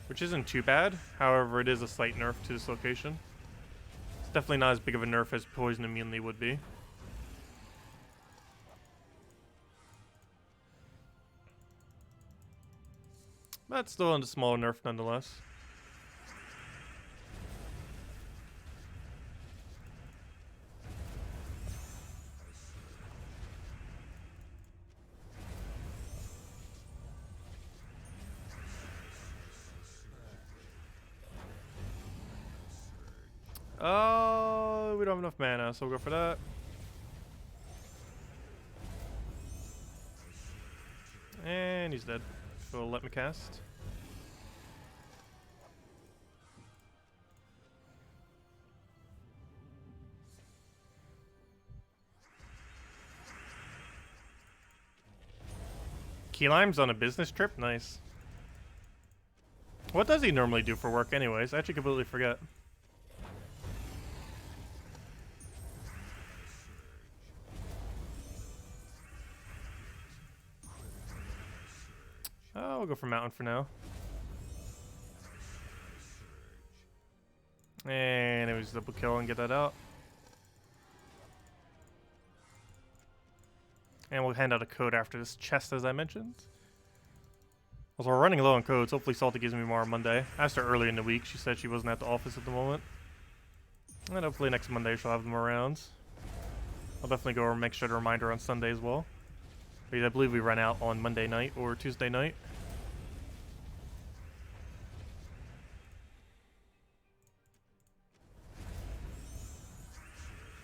Speaker 1: which isn't too bad. However, it is a slight nerf to this location. It's definitely not as big of a nerf as Poison Immunity would be. But still a small nerf nonetheless. Oh, we don't have enough mana, so we'll go for that. And he's dead. So let me cast. Key Lime's on a business trip? Nice. What does he normally do for work anyways? I actually completely forget. Oh, we'll go for Mountain for now. And it was double kill and get that out. And we'll hand out a code after this chest, as I mentioned. Also, we're running low on codes. Hopefully Salty gives me more on Monday. I asked her early in the week. She said she wasn't at the office at the moment. And hopefully next Monday she'll have them around. I'll definitely go and make sure to remind her on Sunday as well. Because I believe we run out on Monday night or Tuesday night.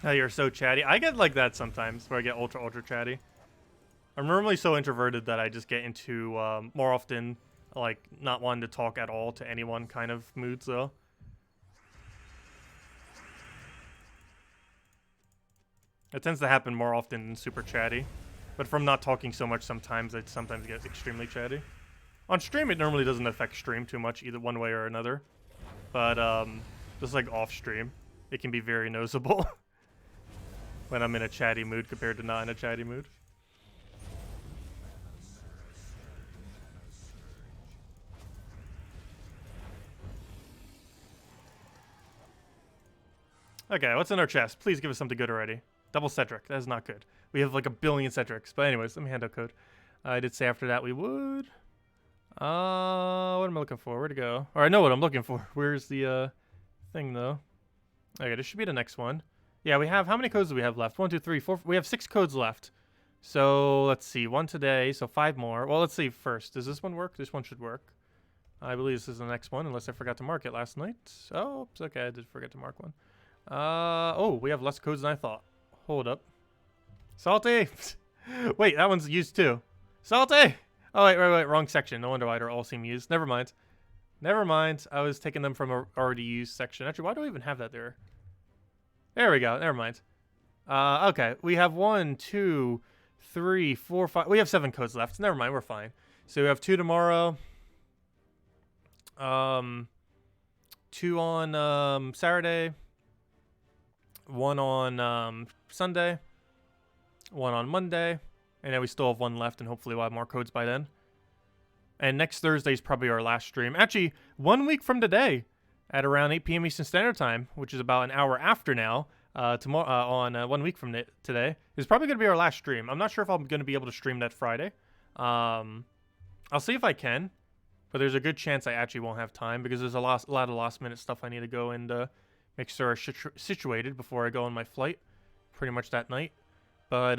Speaker 1: Oh, you're so chatty. I get like that sometimes, where I get ultra chatty. I'm normally so introverted that I just get into, more often, like, not wanting to talk at all to anyone kind of moods, though. It tends to happen more often than super chatty. But from not talking so much sometimes, I sometimes get extremely chatty. On stream, it normally doesn't affect stream too much, either one way or another. But, just like off stream, it can be very noticeable. When I'm in a chatty mood compared to not in a chatty mood. Okay, what's in our chest? Please give us something good already. Double Cedric. That is not good. We have like 1 billion Cedrics. But anyways, let me hand out code. I did say after that we would. What am I looking for? Where to go? Or I know what I'm looking for. Where's the thing though? Okay, this should be the next one. Yeah, we have, how many codes do we have left? 1, 2, 3, 4. We have 6 codes left. So let's see, 1 today, so 5 more. Well, let's see first. Does this one work? This one should work. I believe this is the next one, unless I forgot to mark it last night. Oh, it's okay, I did forget to mark one. Oh, we have less codes than I thought. Hold up. Salty! Wait, that one's used too. Salty! Oh, wait, wrong section. No wonder why they're all seem used. Never mind. Never mind. I was taking them from a already used section. Actually, why do I even have that there? There we go. Never mind. Okay. We have 1, 2, 3, 4, 5. We have 7 codes left. Never mind. We're fine. So we have 2 tomorrow. 2 on Saturday. 1 on Sunday. 1 on Monday. And then we still have 1 left, and hopefully we'll have more codes by then. And next Thursday is probably our last stream. Actually, 1 week from today. At around 8 p.m. Eastern Standard Time, which is about an hour after now, tomorrow on 1 week from today, is probably going to be our last stream. I'm not sure if I'm going to be able to stream that Friday. I'll see if I can. But there's a good chance I actually won't have time because there's a lot of last minute stuff I need to go and make sure I'm situated before I go on my flight. Pretty much that night. But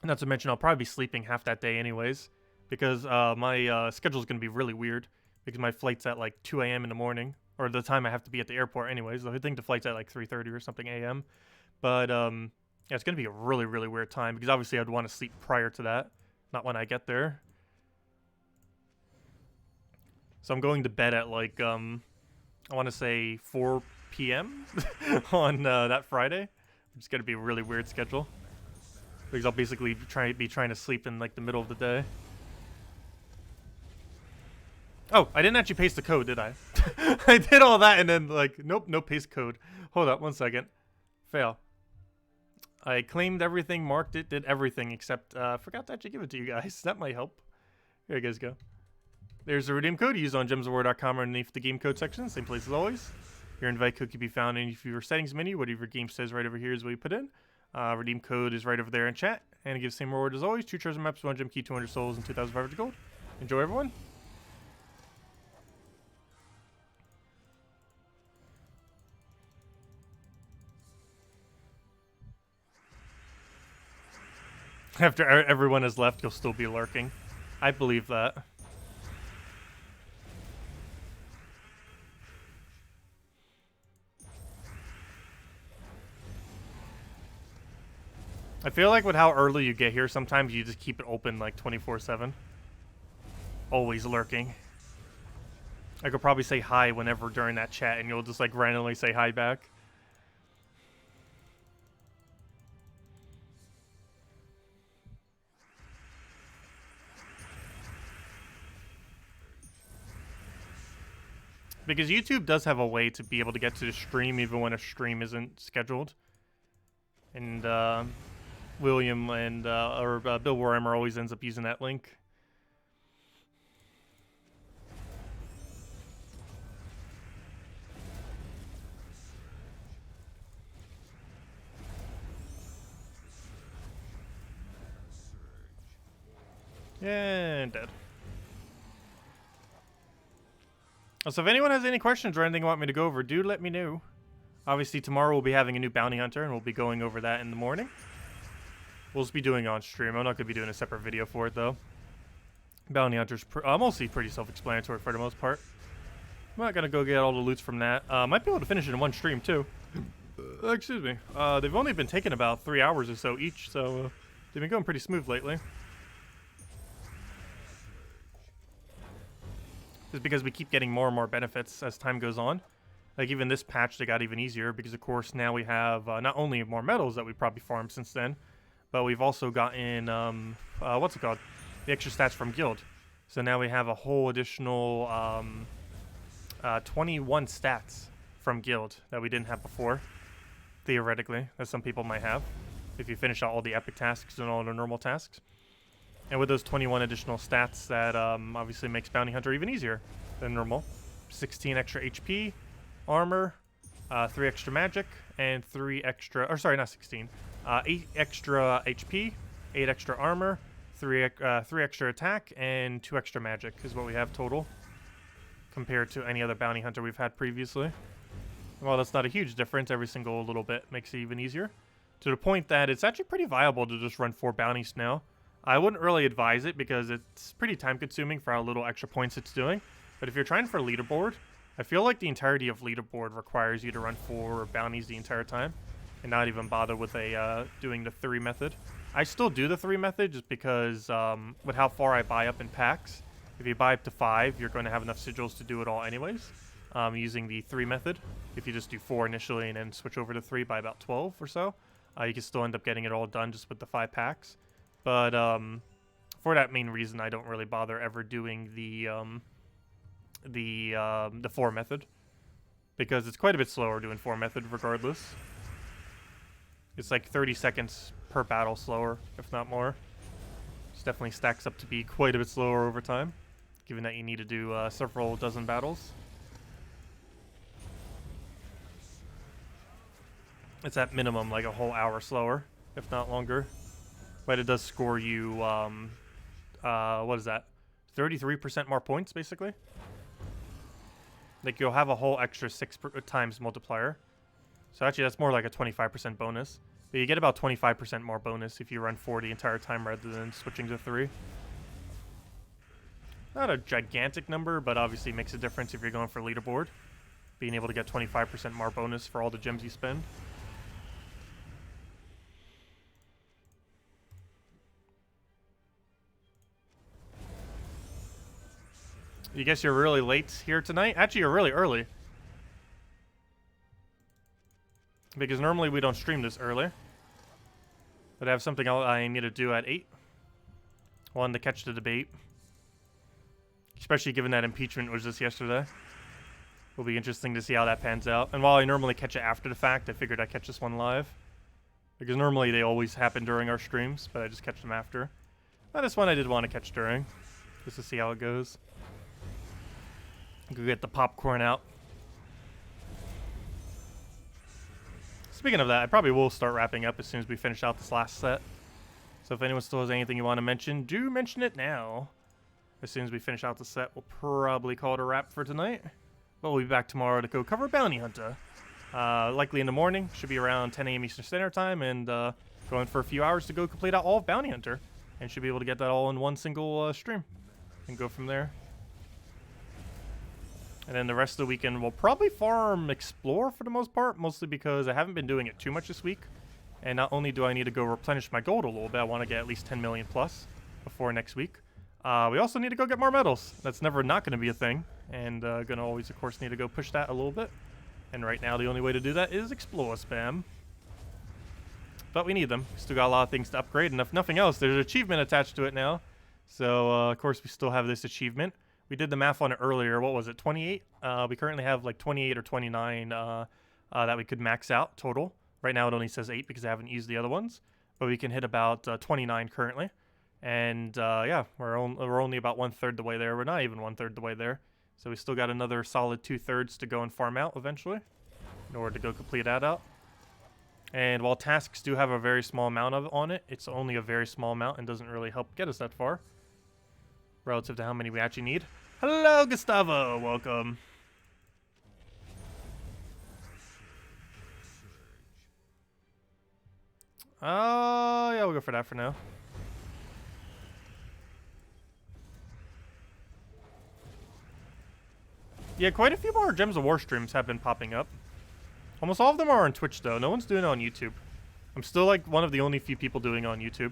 Speaker 1: not to mention I'll probably be sleeping half that day anyways. Because my schedule is going to be really weird. Because my flight's at like 2 a.m. in the morning. Or the time I have to be at the airport anyways. I think the flight's at like 3:30 or something a.m. But yeah, it's going to be a really, really weird time. Because obviously I'd want to sleep prior to that. Not when I get there. So I'm going to bed at like, I want to say 4 p.m. on that Friday. It's going to be a really weird schedule. Because I'll basically be trying to sleep in like the middle of the day. Oh, I didn't actually paste the code, did I? I did all that and then like, nope, no paste code. Hold up, 1 second. Fail. I claimed everything, marked it, did everything, except forgot to actually give it to you guys. That might help. Here you guys go. There's the redeem code used on gemsofwar.com or underneath the game code section. Same place as always. Your invite code can be found in your settings menu. Whatever your game says right over here is what you put in. Redeem code is right over there in chat. And it gives the same reward as always. 2 treasure maps, 1 gem key, 200 souls, and 2,500 gold. Enjoy, everyone. After everyone has left, you'll still be lurking. I believe that. I feel like with how early you get here, sometimes you just keep it open like 24/7. Always lurking. I could probably say hi whenever during that chat and you'll just like randomly say hi back. Because YouTube does have a way to be able to get to the stream even when a stream isn't scheduled. And William and Bill Warhammer always ends up using that link. And dead. So if anyone has any questions or anything you want me to go over, do let me know. Obviously tomorrow we'll be having a new bounty hunter and we'll be going over that in the morning. We'll just be doing it on stream. I'm not going to be doing a separate video for it though. Bounty hunter's mostly pretty self-explanatory for the most part. I'm not going to go get all the loots from that. Might be able to finish it in one stream too. Excuse me. They've only been taking about 3 hours or so each, so they've been going pretty smooth lately. Is because we keep getting more and more benefits as time goes on. Like even this patch, they got even easier because of course now we have not only more medals that we probably farmed since then, but we've also gotten what's it called? The extra stats from guild. So now we have a whole additional 21 stats from guild that we didn't have before. Theoretically, that some people might have if you finish out all the epic tasks and all the normal tasks. And with those 21 additional stats, that obviously makes Bounty Hunter even easier than normal. 16 extra HP, armor, 3 extra magic, and 3 extra, or sorry, not 16. 8 extra HP, 8 extra armor, 3 extra attack, and 2 extra magic is what we have total. Compared to any other Bounty Hunter we've had previously. Well, that's not a huge difference. Every single little bit makes it even easier. To the point that it's actually pretty viable to just run 4 bounties now. I wouldn't really advise it because it's pretty time consuming for how little extra points it's doing. But if you're trying for leaderboard, I feel like the entirety of leaderboard requires you to run 4 bounties the entire time. And not even bother with doing the 3 method. I still do the 3 method just because with how far I buy up in packs. If you buy up to 5, you're going to have enough sigils to do it all anyways. Using the 3 method. If you just do 4 initially and then switch over to 3 by about 12 or so. You can still end up getting it all done just with the 5 packs. But for that main reason, I don't really bother ever doing the 4 method, because it's quite a bit slower doing 4 method regardless. It's like 30 seconds per battle slower, if not more. It definitely stacks up to be quite a bit slower over time, given that you need to do several dozen battles. It's at minimum like a whole hour slower, if not longer. But it does score you, what is that? 33% more points, basically. Like, you'll have a whole extra 6 times multiplier. So actually, that's more like a 25% bonus. But you get about 25% more bonus if you run 4 the entire time rather than switching to 3. Not a gigantic number, but obviously makes a difference if you're going for leaderboard. Being able to get 25% more bonus for all the gems you spend. You guess you're really late here tonight? Actually, you're really early. Because normally we don't stream this early. But I have something else I need to do at 8. Wanted to catch the debate. Especially given that impeachment was just yesterday. Will be interesting to see how that pans out. And while I normally catch it after the fact, I figured I'd catch this one live. Because normally they always happen during our streams, but I just catch them after. But this one I did want to catch during. Just to see how it goes. Go get the popcorn out. Speaking of that, I probably will start wrapping up as soon as we finish out this last set. So if anyone still has anything you want to mention, do mention it now. As soon as we finish out the set, we'll probably call it a wrap for tonight. But we'll be back tomorrow to go cover Bounty Hunter. Likely in the morning, should be around 10 a.m. Eastern Standard Time, and going for a few hours to go complete out all of Bounty Hunter. And should be able to get that all in one single stream. And go from there. And then the rest of the weekend, we'll probably farm Explore for the most part, mostly because I haven't been doing it too much this week. And not only do I need to go replenish my gold a little bit, I want to get at least 10 million plus before next week. We also need to go get more medals. That's never not going to be a thing. And going to always, of course, need to go push that a little bit. And right now, the only way to do that is Explore spam. But we need them. We still got a lot of things to upgrade. And if nothing else, there's an achievement attached to it now. So, of course, we still have this achievement. We did the math on it earlier. What was it, 28? We currently have like 28 or 29 that we could max out total. Right now it only says 8 because I haven't used the other ones. But we can hit about 29 currently. And yeah, we're only about 1/3 the way there. We're not even 1/3 the way there. So we still got another solid 2/3 to go and farm out eventually in order to go complete that out. And while tasks do have a very small amount on it, it's only a very small amount and doesn't really help get us that far relative to how many we actually need. Hello, Gustavo. Welcome. Yeah, we'll go for that for now. Yeah, quite a few more Gems of War streams have been popping up. Almost all of them are on Twitch, though. No one's doing it on YouTube. I'm still, like, one of the only few people doing it on YouTube.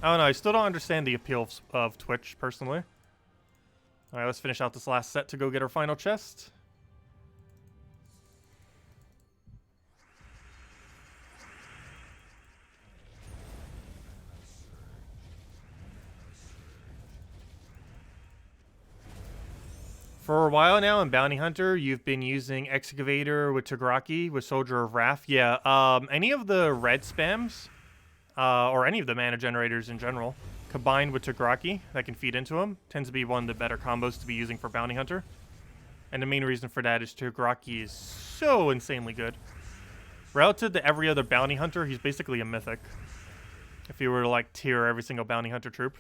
Speaker 1: I don't know. I still don't understand the appeal of Twitch, personally. Alright, let's finish out this last set to go get our final chest. For a while now in Bounty Hunter, you've been using Excavator with Tagraki with Soldier of Wrath. Yeah, any of the red spams, or any of the mana generators in general, combined with Tagraki that can feed into them, tends to be one of the better combos to be using for Bounty Hunter. And the main reason for that is Tagraki is so insanely good. Relative to every other Bounty Hunter, he's basically a mythic. If you were to, like, tier every single Bounty Hunter troop,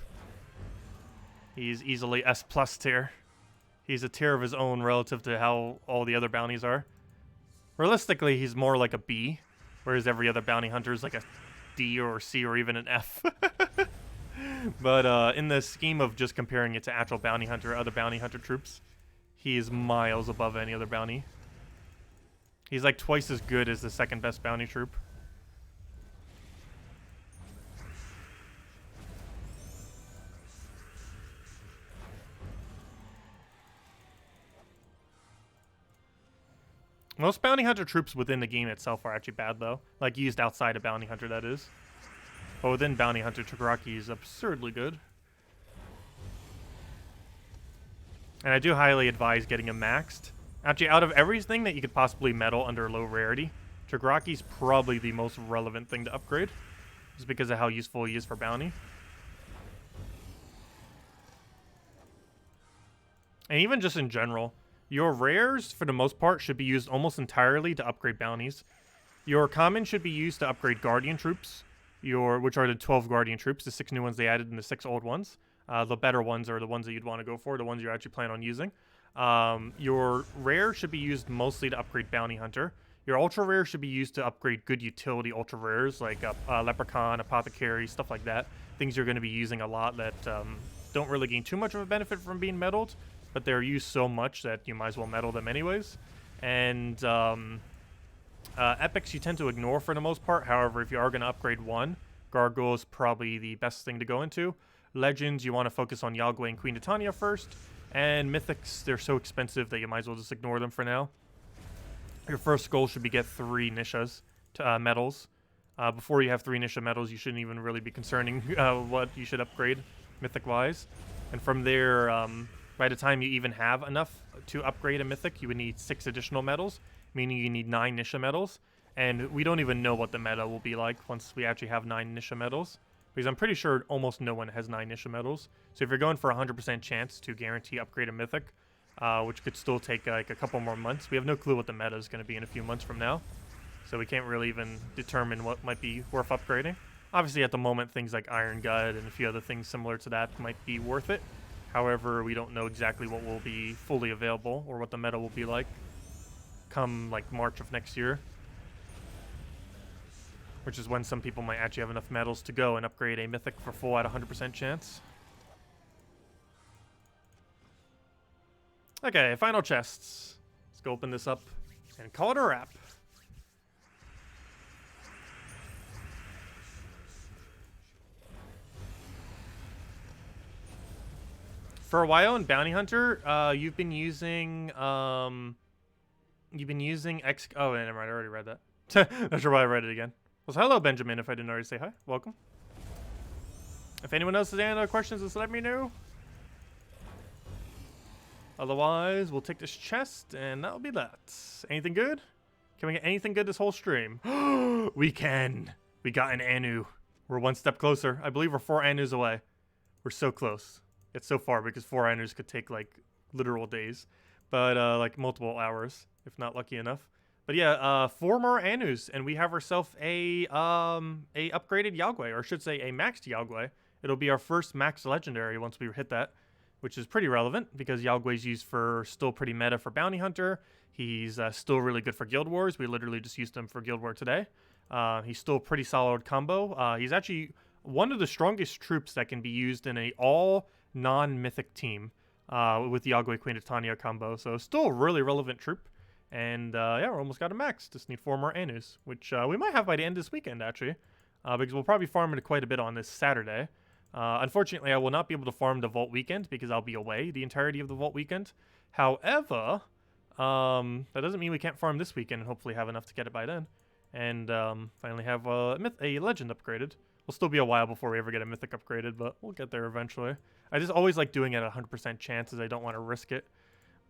Speaker 1: he's easily S+ tier. He's a tier of his own relative to how all the other bounties are. Realistically, he's more like a B, whereas every other bounty hunter is like a D or C or even an F. But in the scheme of just comparing it to actual bounty hunter, other bounty hunter troops, he is miles above any other bounty. He's like twice as good as the second best bounty troop. Most Bounty Hunter troops within the game itself are actually bad, though. Like, used outside of Bounty Hunter, that is. But within Bounty Hunter, Tagraki is absurdly good. And I do highly advise getting him maxed. Actually, out of everything that you could possibly medal under low rarity, Tagraki's probably the most relevant thing to upgrade. Just because of how useful he is for Bounty. And even just in general, your rares, for the most part, should be used almost entirely to upgrade bounties. Your common should be used to upgrade Guardian troops. which are the 12 Guardian troops, the 6 new ones they added and the 6 old ones. The better ones are the ones that you'd want to go for, the ones you actually plan on using. Your rare should be used mostly to upgrade Bounty Hunter. Your ultra rare should be used to upgrade good utility ultra rares like Leprechaun, Apothecary, stuff like that. Things you're going to be using a lot that don't really gain too much of a benefit from being meddled, but they're used so much that you might as well meddle them anyways. And epics you tend to ignore for the most part. However, if you are going to upgrade one, Gargoyle is probably the best thing to go into. Legends, you want to focus on Yagwe and Queen Titania first. And Mythics, they're so expensive that you might as well just ignore them for now. Your first goal should be get 3 Nishas to, medals. Before you have 3 Nisha medals, you shouldn't even really be concerning what you should upgrade Mythic-wise. And from there, by the time you even have enough to upgrade a Mythic, you would need 6 additional medals, meaning you need 9 Nisha medals. And we don't even know what the meta will be like once we actually have 9 Nisha medals, because I'm pretty sure almost no one has 9 Nisha medals. So if you're going for a 100% chance to guarantee upgrade a Mythic, which could still take like a couple more months, we have no clue what the meta is going to be in a few months from now. So we can't really even determine what might be worth upgrading. Obviously at the moment things like Iron Gut and a few other things similar to that might be worth it. However, we don't know exactly what will be fully available or what the meta will be like come like March of next year, which is when some people might actually have enough medals to go and upgrade a Mythic for full at 100% chance. Okay, final chests. Let's go open this up and call it a wrap. For a while in Bounty Hunter, you've been using X. Oh, never mind. I already read that. Not sure why I read it again. Well, hello, Benjamin. If I didn't already say hi, welcome. If anyone else has any other questions, just let me know. Otherwise, we'll take this chest, and that'll be that. Anything good? Can we get anything good this whole stream? We can. We got an Anu. We're one step closer. I believe we're 4 Anus away. We're so close. It's so far because 4 Anus could take like literal days, but like multiple hours if not lucky enough. But yeah, 4 more Anus, and we have ourselves a upgraded Yagwe, or I should say a maxed Yagwe. It'll be our first max legendary once we hit that, which is pretty relevant because Yagwe's used for still pretty meta for Bounty Hunter. He's still really good for Guild Wars. We literally just used him for Guild War today. He's still a pretty solid combo. He's actually one of the strongest troops that can be used in a all non-mythic team with the Yagwe Queen Titania combo. So still a really relevant troop. And yeah, we're almost got a max. Just need 4 more Anus, which we might have by the end of this weekend, actually. Because we'll probably farm it quite a bit on this Saturday. Unfortunately, I will not be able to farm the Vault weekend because I'll be away the entirety of the Vault weekend. However, that doesn't mean we can't farm this weekend and hopefully have enough to get it by then. And finally have a Legend upgraded. Will still be a while before we ever get a Mythic upgraded, but we'll get there eventually. I just always like doing it at 100% chance as I don't want to risk it.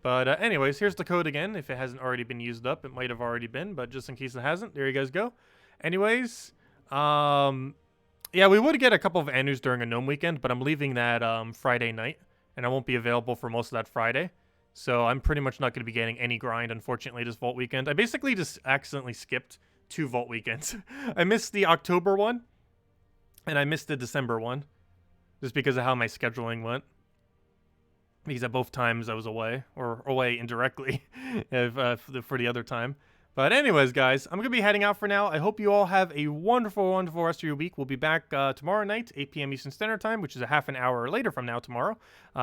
Speaker 1: But anyways, here's the code again. If it hasn't already been used up, it might have already been, but just in case it hasn't, there you guys go. Anyways, yeah, we would get a couple of Anus during a Gnome weekend, but I'm leaving that Friday night, and I won't be available for most of that Friday. So I'm pretty much not going to be getting any grind, unfortunately, this Vault weekend. I basically just accidentally skipped 2 Vault weekends. I missed the October one, and I missed the December one, just because of how my scheduling went. Because at both times I was away, or away indirectly for the other time. But anyways, guys, I'm going to be heading out for now. I hope you all have a wonderful, wonderful rest of your week. We'll be back tomorrow night, 8 p.m. Eastern Standard Time, which is a half an hour later from now tomorrow,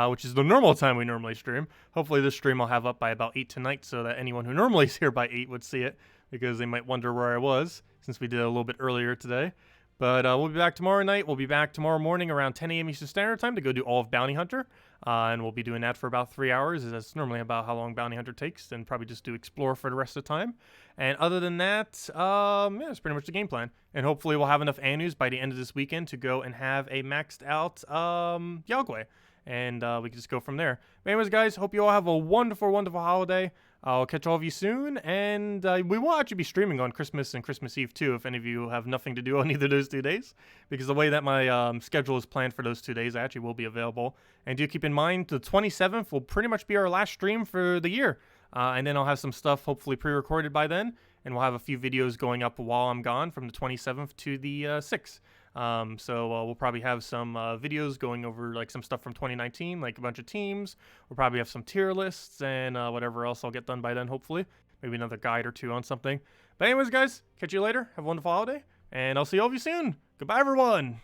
Speaker 1: which is the normal time we normally stream. Hopefully this stream I'll have up by about 8 tonight so that anyone who normally is here by 8 would see it, because they might wonder where I was, since we did it a little bit earlier today. But we'll be back tomorrow night. We'll be back tomorrow morning around 10 a.m. Eastern Standard Time to go do all of Bounty Hunter. And we'll be doing that for about 3 hours. That's normally about how long Bounty Hunter takes. And probably just do Explore for the rest of the time. And other than that, yeah, that's pretty much the game plan. And hopefully we'll have enough Anus by the end of this weekend to go and have a maxed out Yagwe. And we can just go from there. But anyways, guys, hope you all have a wonderful, wonderful holiday. I'll catch all of you soon, and we will actually be streaming on Christmas and Christmas Eve too, if any of you have nothing to do on either of those 2 days, because the way that my schedule is planned for those 2 days, I actually will be available. And do keep in mind, the 27th will pretty much be our last stream for the year, and then I'll have some stuff hopefully pre-recorded by then, and we'll have a few videos going up while I'm gone from the 27th to the 6th. So we'll probably have some videos going over like some stuff from 2019, like a bunch of teams. We'll probably have some tier lists and whatever else I'll get done by then, hopefully. Maybe another guide or two on something. But anyways, guys, catch you later. Have a wonderful holiday, and I'll see all of you soon. Goodbye, everyone.